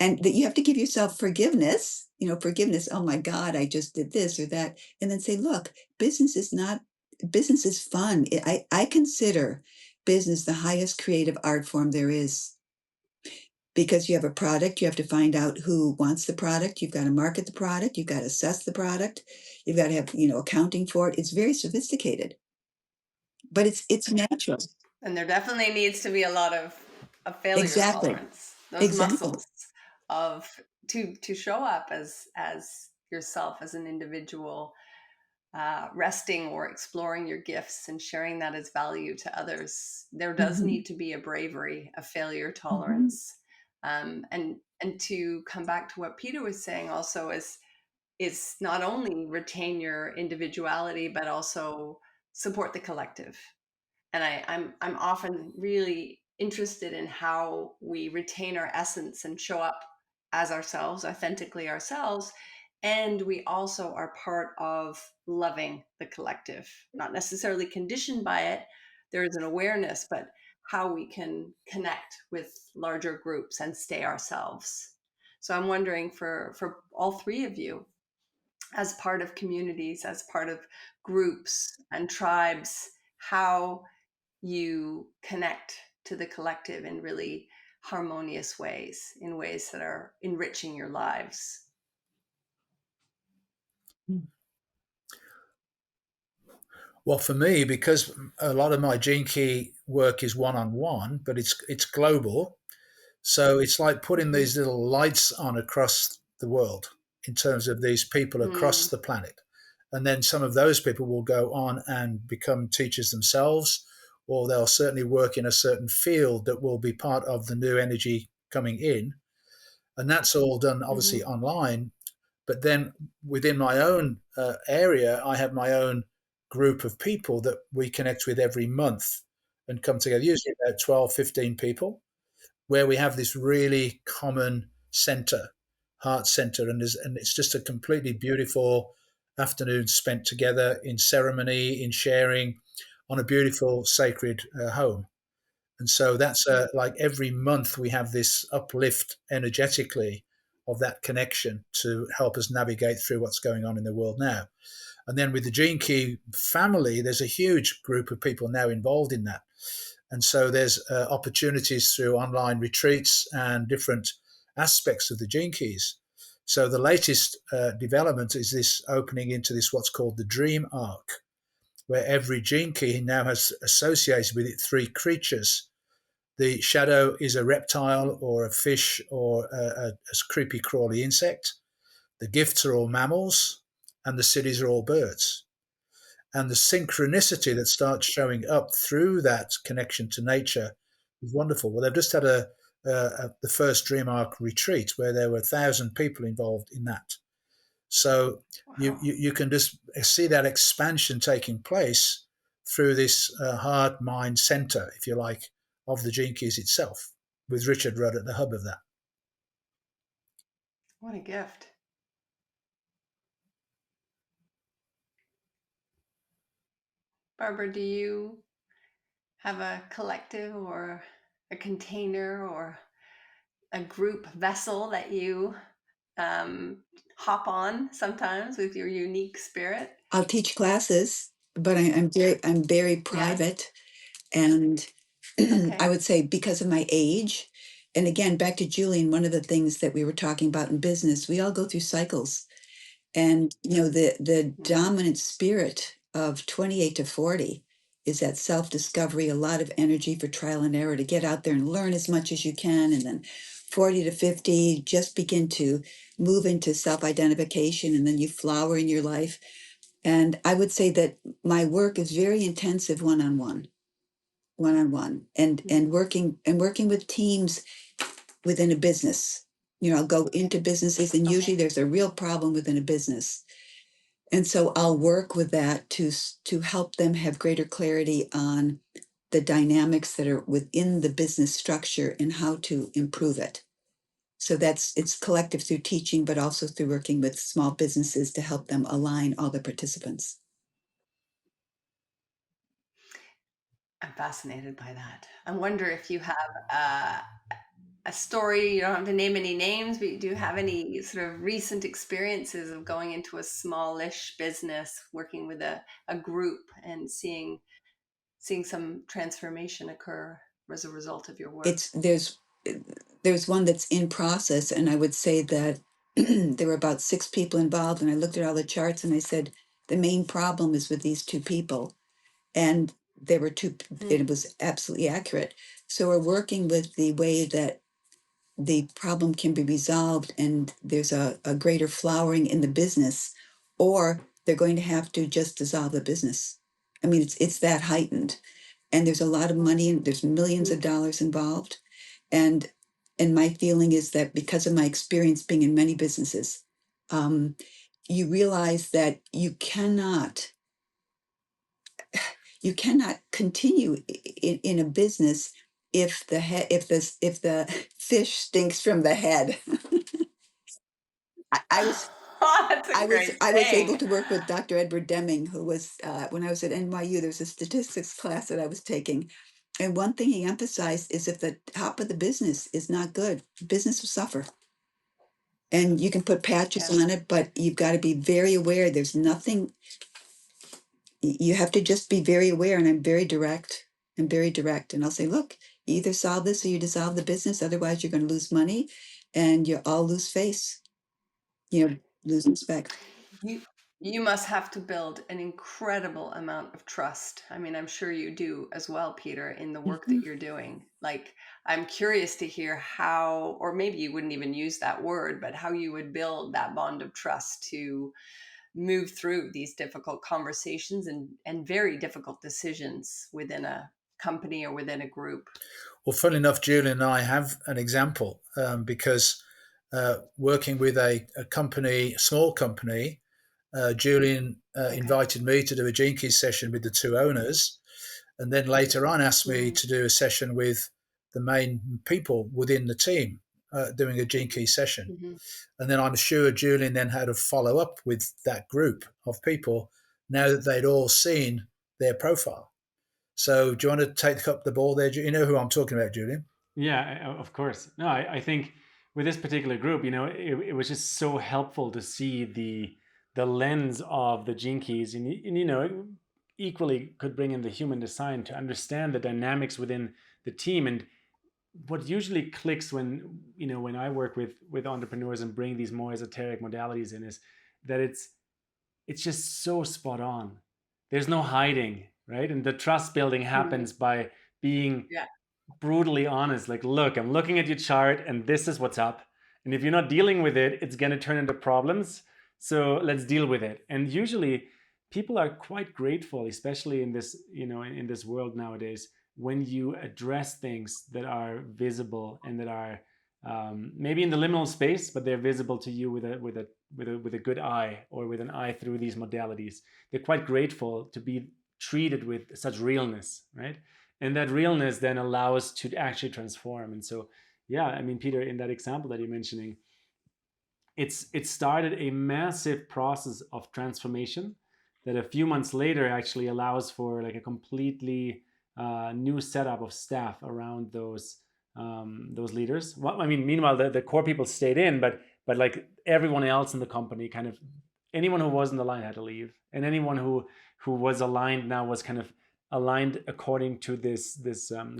and that you have to give yourself forgiveness, forgiveness. Oh my God, I just did this or that. And then say, look, business is fun. I consider business the highest creative art form there is, because you have a product, you have to find out who wants the product. You've got to market the product. You've got to assess the product. You've got to have, accounting for it. It's very sophisticated, but it's natural. And there definitely needs to be a lot of failure Exactly. tolerance, those Exactly. muscles of to show up as yourself, as an individual, resting or exploring your gifts and sharing that as value to others. There does Mhm. need to be a bravery, a failure Mhm. tolerance, and to come back to what Peter was saying also is not only retain your individuality but also support the collective. And I'm often really interested in how we retain our essence and show up as ourselves, authentically ourselves, and we also are part of loving the collective, not necessarily conditioned by it. There is an awareness, but how we can connect with larger groups and stay ourselves. So I'm wondering for all three of you, as part of communities, as part of groups and tribes, how you connect to the collective in really harmonious ways, in ways that are enriching your lives. Well, for me, because a lot of my gene key work is one-on-one, but it's global. So it's like putting Mm-hmm. these little lights on across the world in terms of these people across Mm, the planet. And then some of those people will go on and become teachers themselves, or they'll certainly work in a certain field that will be part of the new energy coming in. And that's all done mm-hmm. obviously online. But then within my own area, I have my own group of people that we connect with every month and come together, usually about 12, 15 people, where we have this really common center, heart center. And it's just a completely beautiful afternoon spent together in ceremony, in sharing on a beautiful sacred home. And so that's like every month we have this uplift energetically of that connection to help us navigate through what's going on in the world now. And then with the Gene Key family, there's a huge group of people now involved in that. And so there's opportunities through online retreats and different aspects of the Gene Keys. So the latest development is this opening into this what's called the Dream Arc, where every Gene Key now has associated with it three creatures. The shadow is a reptile or a fish or a creepy crawly insect. The gifts are all mammals, and the cities are all birds. And the synchronicity that starts showing up through that connection to nature is wonderful. Well, they've just had the first Dream Arc retreat where there were 1,000 people involved in that. So Wow. you can just see that expansion taking place through this heart mind center, if you like, of the Gene Keys itself, with Richard Rudd at the hub of that. What a gift. Barbara, do you have a collective or a container or a group vessel that you um, hop on sometimes with your unique spirit? I'll teach classes, but I'm very Yeah. private. And I Okay. would say because of my age, and again, back to Julian, one of the things that we were talking about in business, we all go through cycles. And the Mm-hmm. dominant spirit of 28 to 40 is that self-discovery, a lot of energy for trial and error to get out there and learn as much as you can. And then 40 to 50, just begin to move into self-identification, and then you flower in your life. And I would say that my work is very intensive one-on-one, and Mm-hmm. working with teams within a business. I'll go into businesses, and Okay. usually there's a real problem within a business. And so I'll work with that to help them have greater clarity on the dynamics that are within the business structure and how to improve it. So it's collective through teaching, but also through working with small businesses to help them align all the participants. I'm fascinated by that. I wonder if you have a story? You don't have to name any names, but do you have any sort of recent experiences of going into a smallish business, working with a group and seeing some transformation occur as a result of your work? It's there's one that's in process, and I would say that there were about 6 people involved, and I looked at all the charts and I said the main problem is with these 2 people, and there were two. It was absolutely accurate. So we're working with the way that the problem can be resolved and there's a greater flowering in the business, or they're going to have to just dissolve the business. I mean, it's that heightened, and there's a lot of money and there's millions of dollars involved. And my feeling is that because of my experience being in many businesses, um, you realize that you cannot continue in a business if the head if the fish stinks from the head. I was Oh, that's a great I was able saying. to work with Dr. Edward Deming, who was when I was at NYU. There was a statistics class that I was taking, and one thing he emphasized is if the top of the business is not good, business will suffer. And you can put patches Yeah. on it, but you've got to be very aware. There's nothing. You have to just be very aware, and I'm very direct. And I'll say, look, you either solve this or you dissolve the business. Otherwise, you're going to lose money, and you all lose face. Lose respect. You you must have to build an incredible amount of trust. I mean, I'm sure you do as well, Peter, in the work that Mhm. you're doing. Like, I'm curious to hear how, or maybe you wouldn't even use that word, but how you would build that bond of trust to move through these difficult conversations and very difficult decisions within a company or within a group. Well, funnily enough, Julian and I have an example because working with a company, a small company, Julian Okay. invited me to do a Gene Key session with the 2 owners, and then later on asked me Mm-hmm. to do a session with the main people within the team doing a Gene Key session. Mm-hmm. And then I'm sure Julian then had to follow up with that group of people now that they'd all seen their profile. So do you want to take up the ball there? You know who I'm talking about, Julian? Yeah, of course. No, I think with this particular group, it was just so helpful to see the lens of the gene keys, and equally could bring in the human design to understand the dynamics within the team. And what usually clicks when I work with entrepreneurs and bring these more esoteric modalities in is that it's just so spot on. There's no hiding, right? And the trust building happens by being Yeah. brutally honest. Like, look, I'm looking at your chart and this is what's up. And if you're not dealing with it, it's going to turn into problems. So let's deal with it. And usually people are quite grateful, especially in this, in this world nowadays, when you address things that are visible and that are maybe in the liminal space, but they're visible to you with a good eye, or with an eye through these modalities. They're quite grateful to be treated with such realness, right? And that realness then allows to actually transform. And so, yeah, I mean, Peter, in that example that you're mentioning, it started a massive process of transformation that a few months later actually allows for like a completely new setup of staff around those leaders. Well, I mean, meanwhile, the core people stayed in, but like everyone else in the company, kind of anyone who wasn't aligned had to leave, and anyone who was aligned now was kind of aligned according to this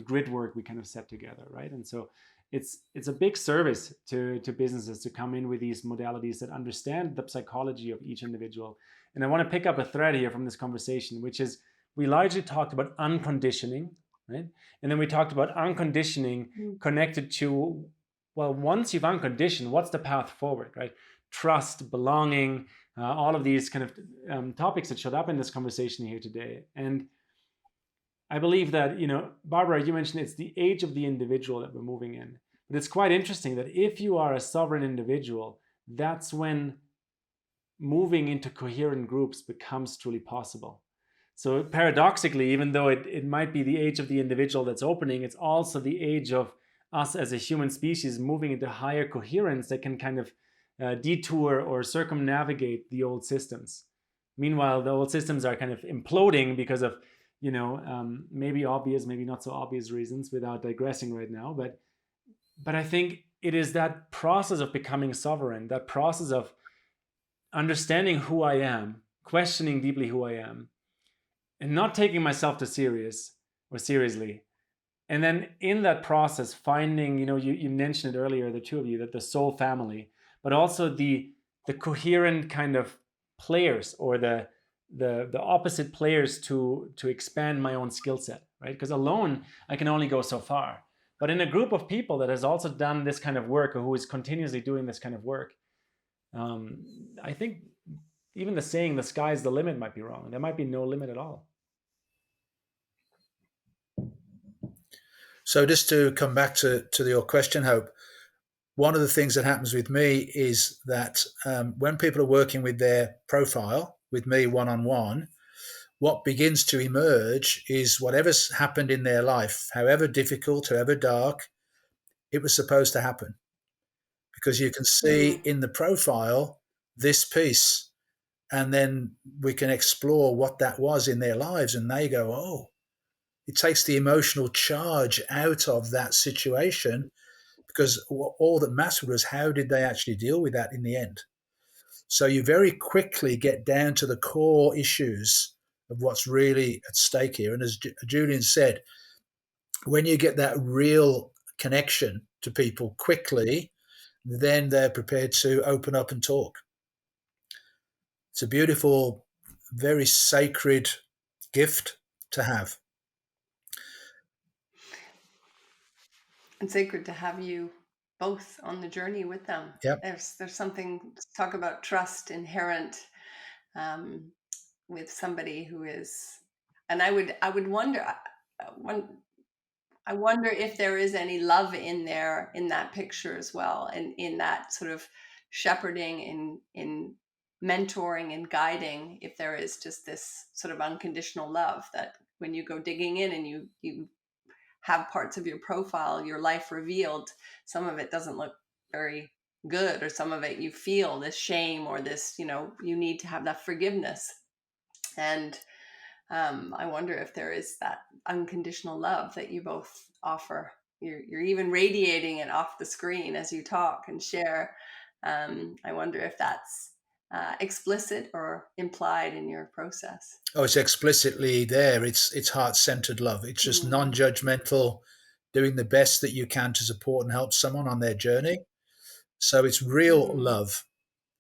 grid work we kind of set together, right? And so it's a big service to businesses to come in with these modalities that understand the psychology of each individual. And I want to pick up a thread here from this conversation, which is we largely talked about unconditioning, right? And then we talked about unconditioning connected to, well, once you've unconditioned, what's the path forward, right? Trust, belonging, all of these kind of topics that showed up in this conversation here today. And I believe that, Barbara, you mentioned it's the age of the individual that we're moving in. But it's quite interesting that if you are a sovereign individual, that's when moving into coherent groups becomes truly possible. So paradoxically, even though it might be the age of the individual that's opening, it's also the age of us as a human species moving into higher coherence that can kind of detour or circumnavigate the old systems. Meanwhile, the old systems are kind of imploding because of, maybe obvious, maybe not so obvious reasons, without digressing right now. But But I think it is that process of becoming sovereign, that process of understanding who I am, questioning deeply who I am, and not taking myself too seriously. And then in that process, finding, you mentioned it earlier, the two of you, that the soul family, but also the coherent kind of players, or the opposite players to expand my own skill set, right? Because alone I can only go so far. But in a group of people that has also done this kind of work, or who is continuously doing this kind of work, I think even the saying "the sky's the limit" might be wrong. There might be no limit at all. So just to come back to your question, Hope, one of the things that happens with me is that when people are working with their profile with me one-on-one, what begins to emerge is whatever's happened in their life, however difficult, however dark, it was supposed to happen. Because you can see in the profile this piece, and then we can explore what that was in their lives, and they go, oh, it takes the emotional charge out of that situation, because all that mattered was how did they actually deal with that in the end. So you very quickly get down to the core issues of what's really at stake here. And as Julian said, when you get that real connection to people quickly, then they're prepared to open up and talk. It's a beautiful, very sacred gift to have. And sacred to have you both on the journey with them. Yep. There's something, talk about trust inherent with somebody who is, and I would wonder, I wonder if there is any love in there, in that picture as well, and in that sort of shepherding, in mentoring and guiding, if there is just this sort of unconditional love that when you go digging in and you have parts of your profile, your life revealed, some of it doesn't look very good, or some of it you feel this shame, or this, you need to have that forgiveness. And I wonder if there is that unconditional love that you both offer. You're even radiating it off the screen as you talk and share. I wonder if that's explicit or implied in your process. Oh, it's explicitly there. It's heart-centered love. It's just non-judgmental, doing the best that you can to support and help someone on their journey. So it's real love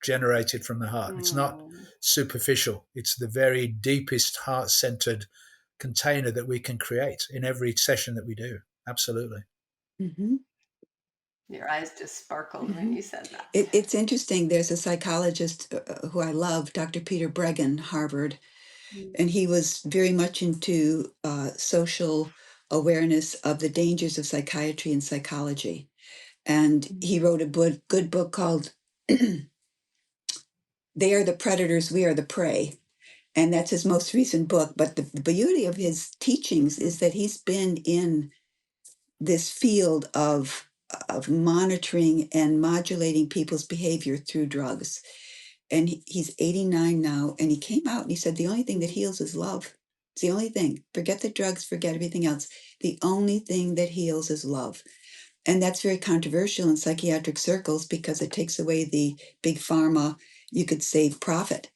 generated from the heart. It's not superficial. It's the very deepest heart-centered container that we can create in every session that we do. Absolutely. Mm-hmm. Your eyes just sparkled when you said that. It's interesting. There's a psychologist who I love, Dr. Peter Breggin, Harvard, and he was very much into social awareness of the dangers of psychiatry and psychology. And he wrote a good book called They Are the Predators, We Are the Prey. And that's his most recent book. But the beauty of his teachings is that he's been in this field of monitoring and modulating people's behavior through drugs. And he's 89 now, and he came out and he said the only thing that heals is love. It's the only thing. Forget the drugs, forget everything else. The only thing that heals is love. And that's very controversial in psychiatric circles because it takes away the big pharma, you could say, profit.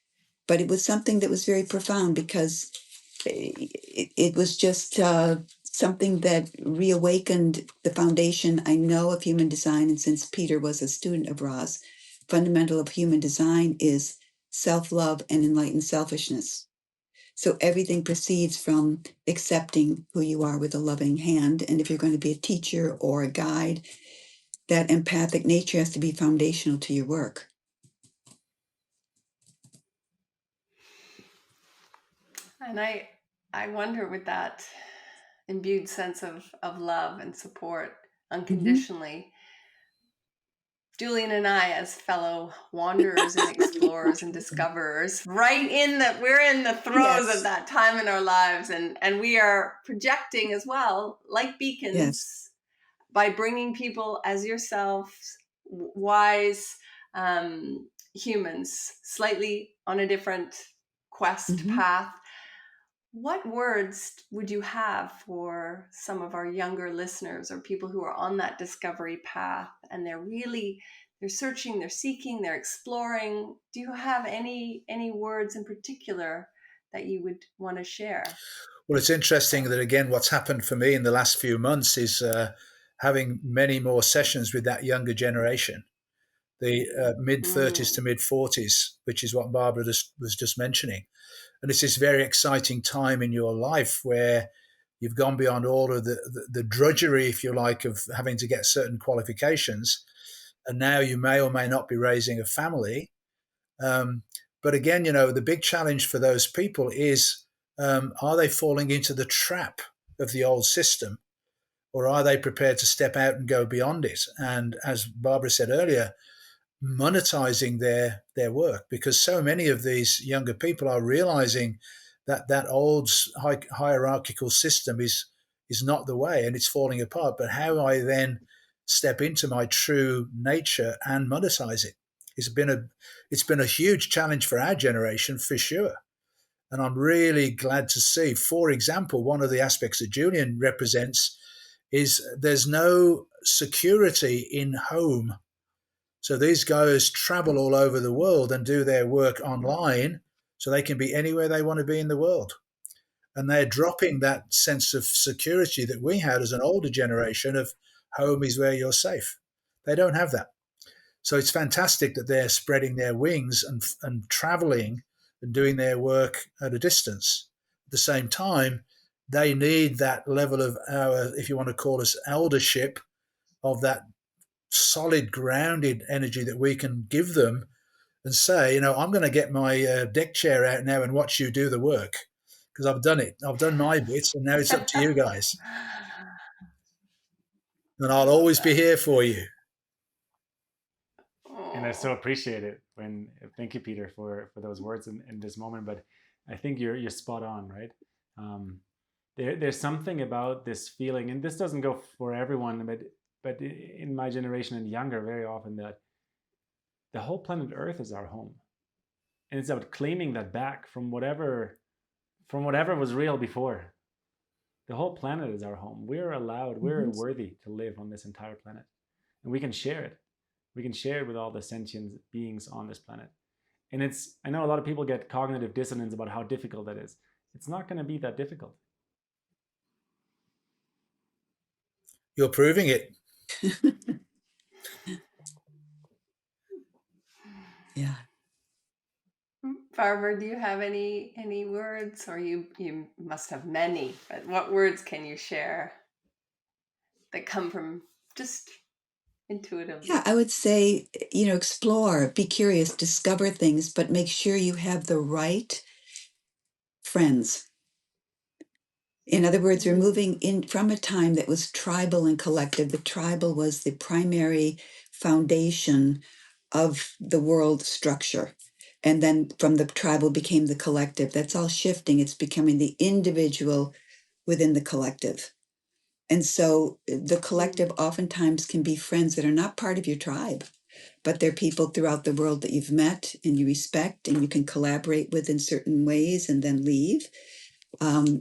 But it was something that was very profound because it was just something that reawakened the foundation, I know, of human design. And since Peter was a student of Ra's, fundamental of human design is self-love and enlightened selfishness. So everything proceeds from accepting who you are with a loving hand. And if you're going to be a teacher or a guide, that empathic nature has to be foundational to your work. And I wonder, with that imbued sense of love and support unconditionally, Julian and I, as fellow wanderers and explorers and discoverers, we're in the throes of that time in our lives, and we are projecting as well, like beacons, by bringing people as yourselves, wise humans, slightly on a different quest path, what words would you have for some of our younger listeners or people who are on that discovery path and they're searching, they're seeking, they're exploring? Do you have any words in particular that you would want to share? Well, it's interesting that, again, what's happened for me in the last few months is having many more sessions with that younger generation, the mid 30s to Mm. mid 40s, which is what Barbara was just mentioning. And it's this very exciting time in your life where you've gone beyond all of the drudgery, if you like, of having to get certain qualifications. And now you may or may not be raising a family. Um, but again, the big challenge for those people is, are they falling into the trap of the old system, or are they prepared to step out and go beyond it? And as Barbara said earlier, monetizing their work, because so many of these younger people are realizing that old hierarchical system is not the way, and it's falling apart. But how I then step into my true nature and monetize it, it's been a huge challenge for our generation, for sure. And I'm really glad to see, for example, one of the aspects that Julian represents is there's no security in home. So these guys travel all over the world and do their work online so they can be anywhere they want to be in the world. And they're dropping that sense of security that we had as an older generation of home is where you're safe. They don't have that. So it's fantastic that they're spreading their wings and traveling and doing their work at a distance. At the same time, they need that level of our, if you want to call us eldership, of that solid grounded energy that we can give them and say, I'm going to get my deck chair out now and watch you do the work, because I've done it. I've done my bits, and now it's up to you guys. And I I'll love always be that. here for you. And I so Oh. appreciate it when thank you, Peter, for those words in this moment. But I think you're spot on, right? Um, there's something about this feeling, and this doesn't go for everyone, but in my generation and younger, very often that the whole planet Earth is our home, and it's about claiming that back from whatever was real before. The whole planet is our home. We're allowed, we're Mhm. worthy to live on this entire planet, and we can share it. We can share it with all the sentient beings on this planet. And I know a lot of people get cognitive dissonance about how difficult that is. It's not going to be that difficult. You're proving it. Yeah. Barbara, do you have any words, or you must have many, but what words can you share that come from just Yeah, intuitively? I would say, explore, be curious, discover things, but make sure you have the right friends. In other words, we're Mm. moving in from a time that was tribal and collective. The tribal was the primary foundation of the world structure. And then from the tribal became the collective. That's all shifting. It's becoming the individual within the collective. And so the Mm. collective oftentimes can be friends that are not part of your tribe, but they're people throughout the world that you've met and you respect and you can collaborate with in certain ways and then leave.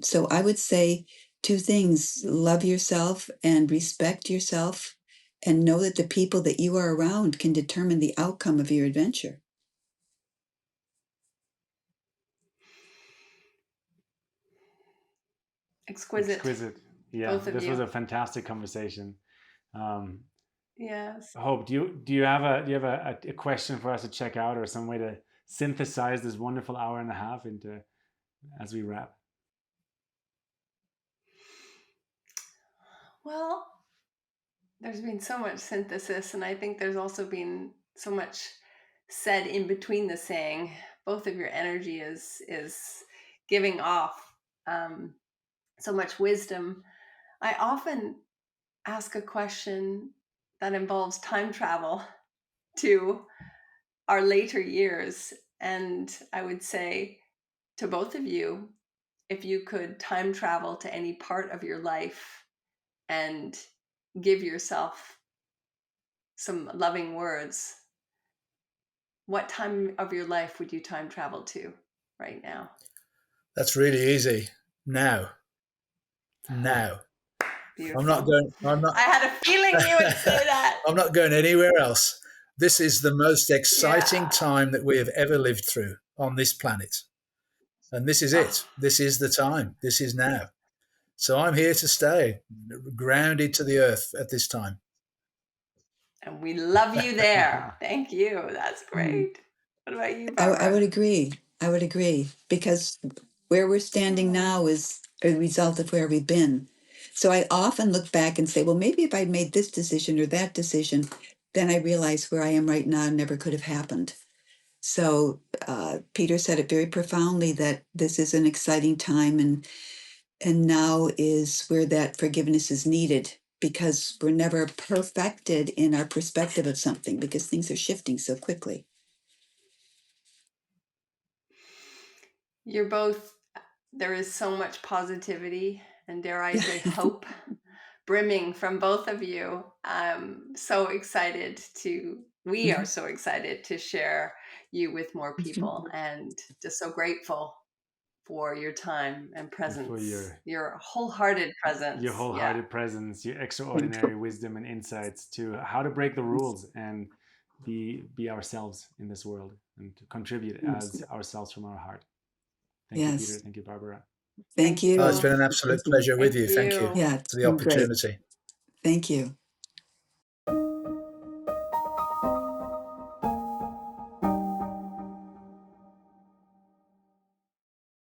So I would say two things: love yourself and respect yourself, and know that the people that you are around can determine the outcome of your adventure. Exquisite, Exquisite. Yeah, both of this was you. a fantastic conversation. Um, Yes. Hope, do you have a question for us to check out, or some way to synthesize this wonderful hour and a half into as we wrap? Well, there's been so much synthesis, and I think there's also been so much said in between the saying. Both of your energy is giving off um, so much wisdom. I often ask a question that involves time travel to our later years, and I would say to both of you, if you could time travel to any part of your life and give yourself some loving words, what time of your life would you time travel to right now? That's really easy. Now. I'm Beautiful. not going. I had a feeling you would say that. I'm not going anywhere else. This is the most exciting time that we have ever lived through on this planet. And this is it. This is the time. This is now. So I'm here to stay, grounded to the earth at this time. And we love you there. Thank you. That's great. What about you, Barbara? I would agree. I would agree, because where we're standing now is a result of where we've been. So I often look back and say, well, maybe if I'd made this decision or that decision, then I realize where I am right now never could have happened. So Peter said it very profoundly, that this is an exciting time, and now is where that forgiveness is needed, because we're never perfected in our perspective of something, because things are shifting so quickly. You're both, there is so much positivity and, dare I say, hope brimming from both of you. We are so excited to share you with more people, and just so grateful for your time and presence, for your wholehearted presence. Your wholehearted presence, your extraordinary wisdom and insights to how to break the rules and be ourselves in this world, and to contribute as ourselves from our heart. Thank you, Peter. Thank you, Barbara. Thank you. Oh, it's been an absolute pleasure with you. Thank you Yeah, for the opportunity. Thank you.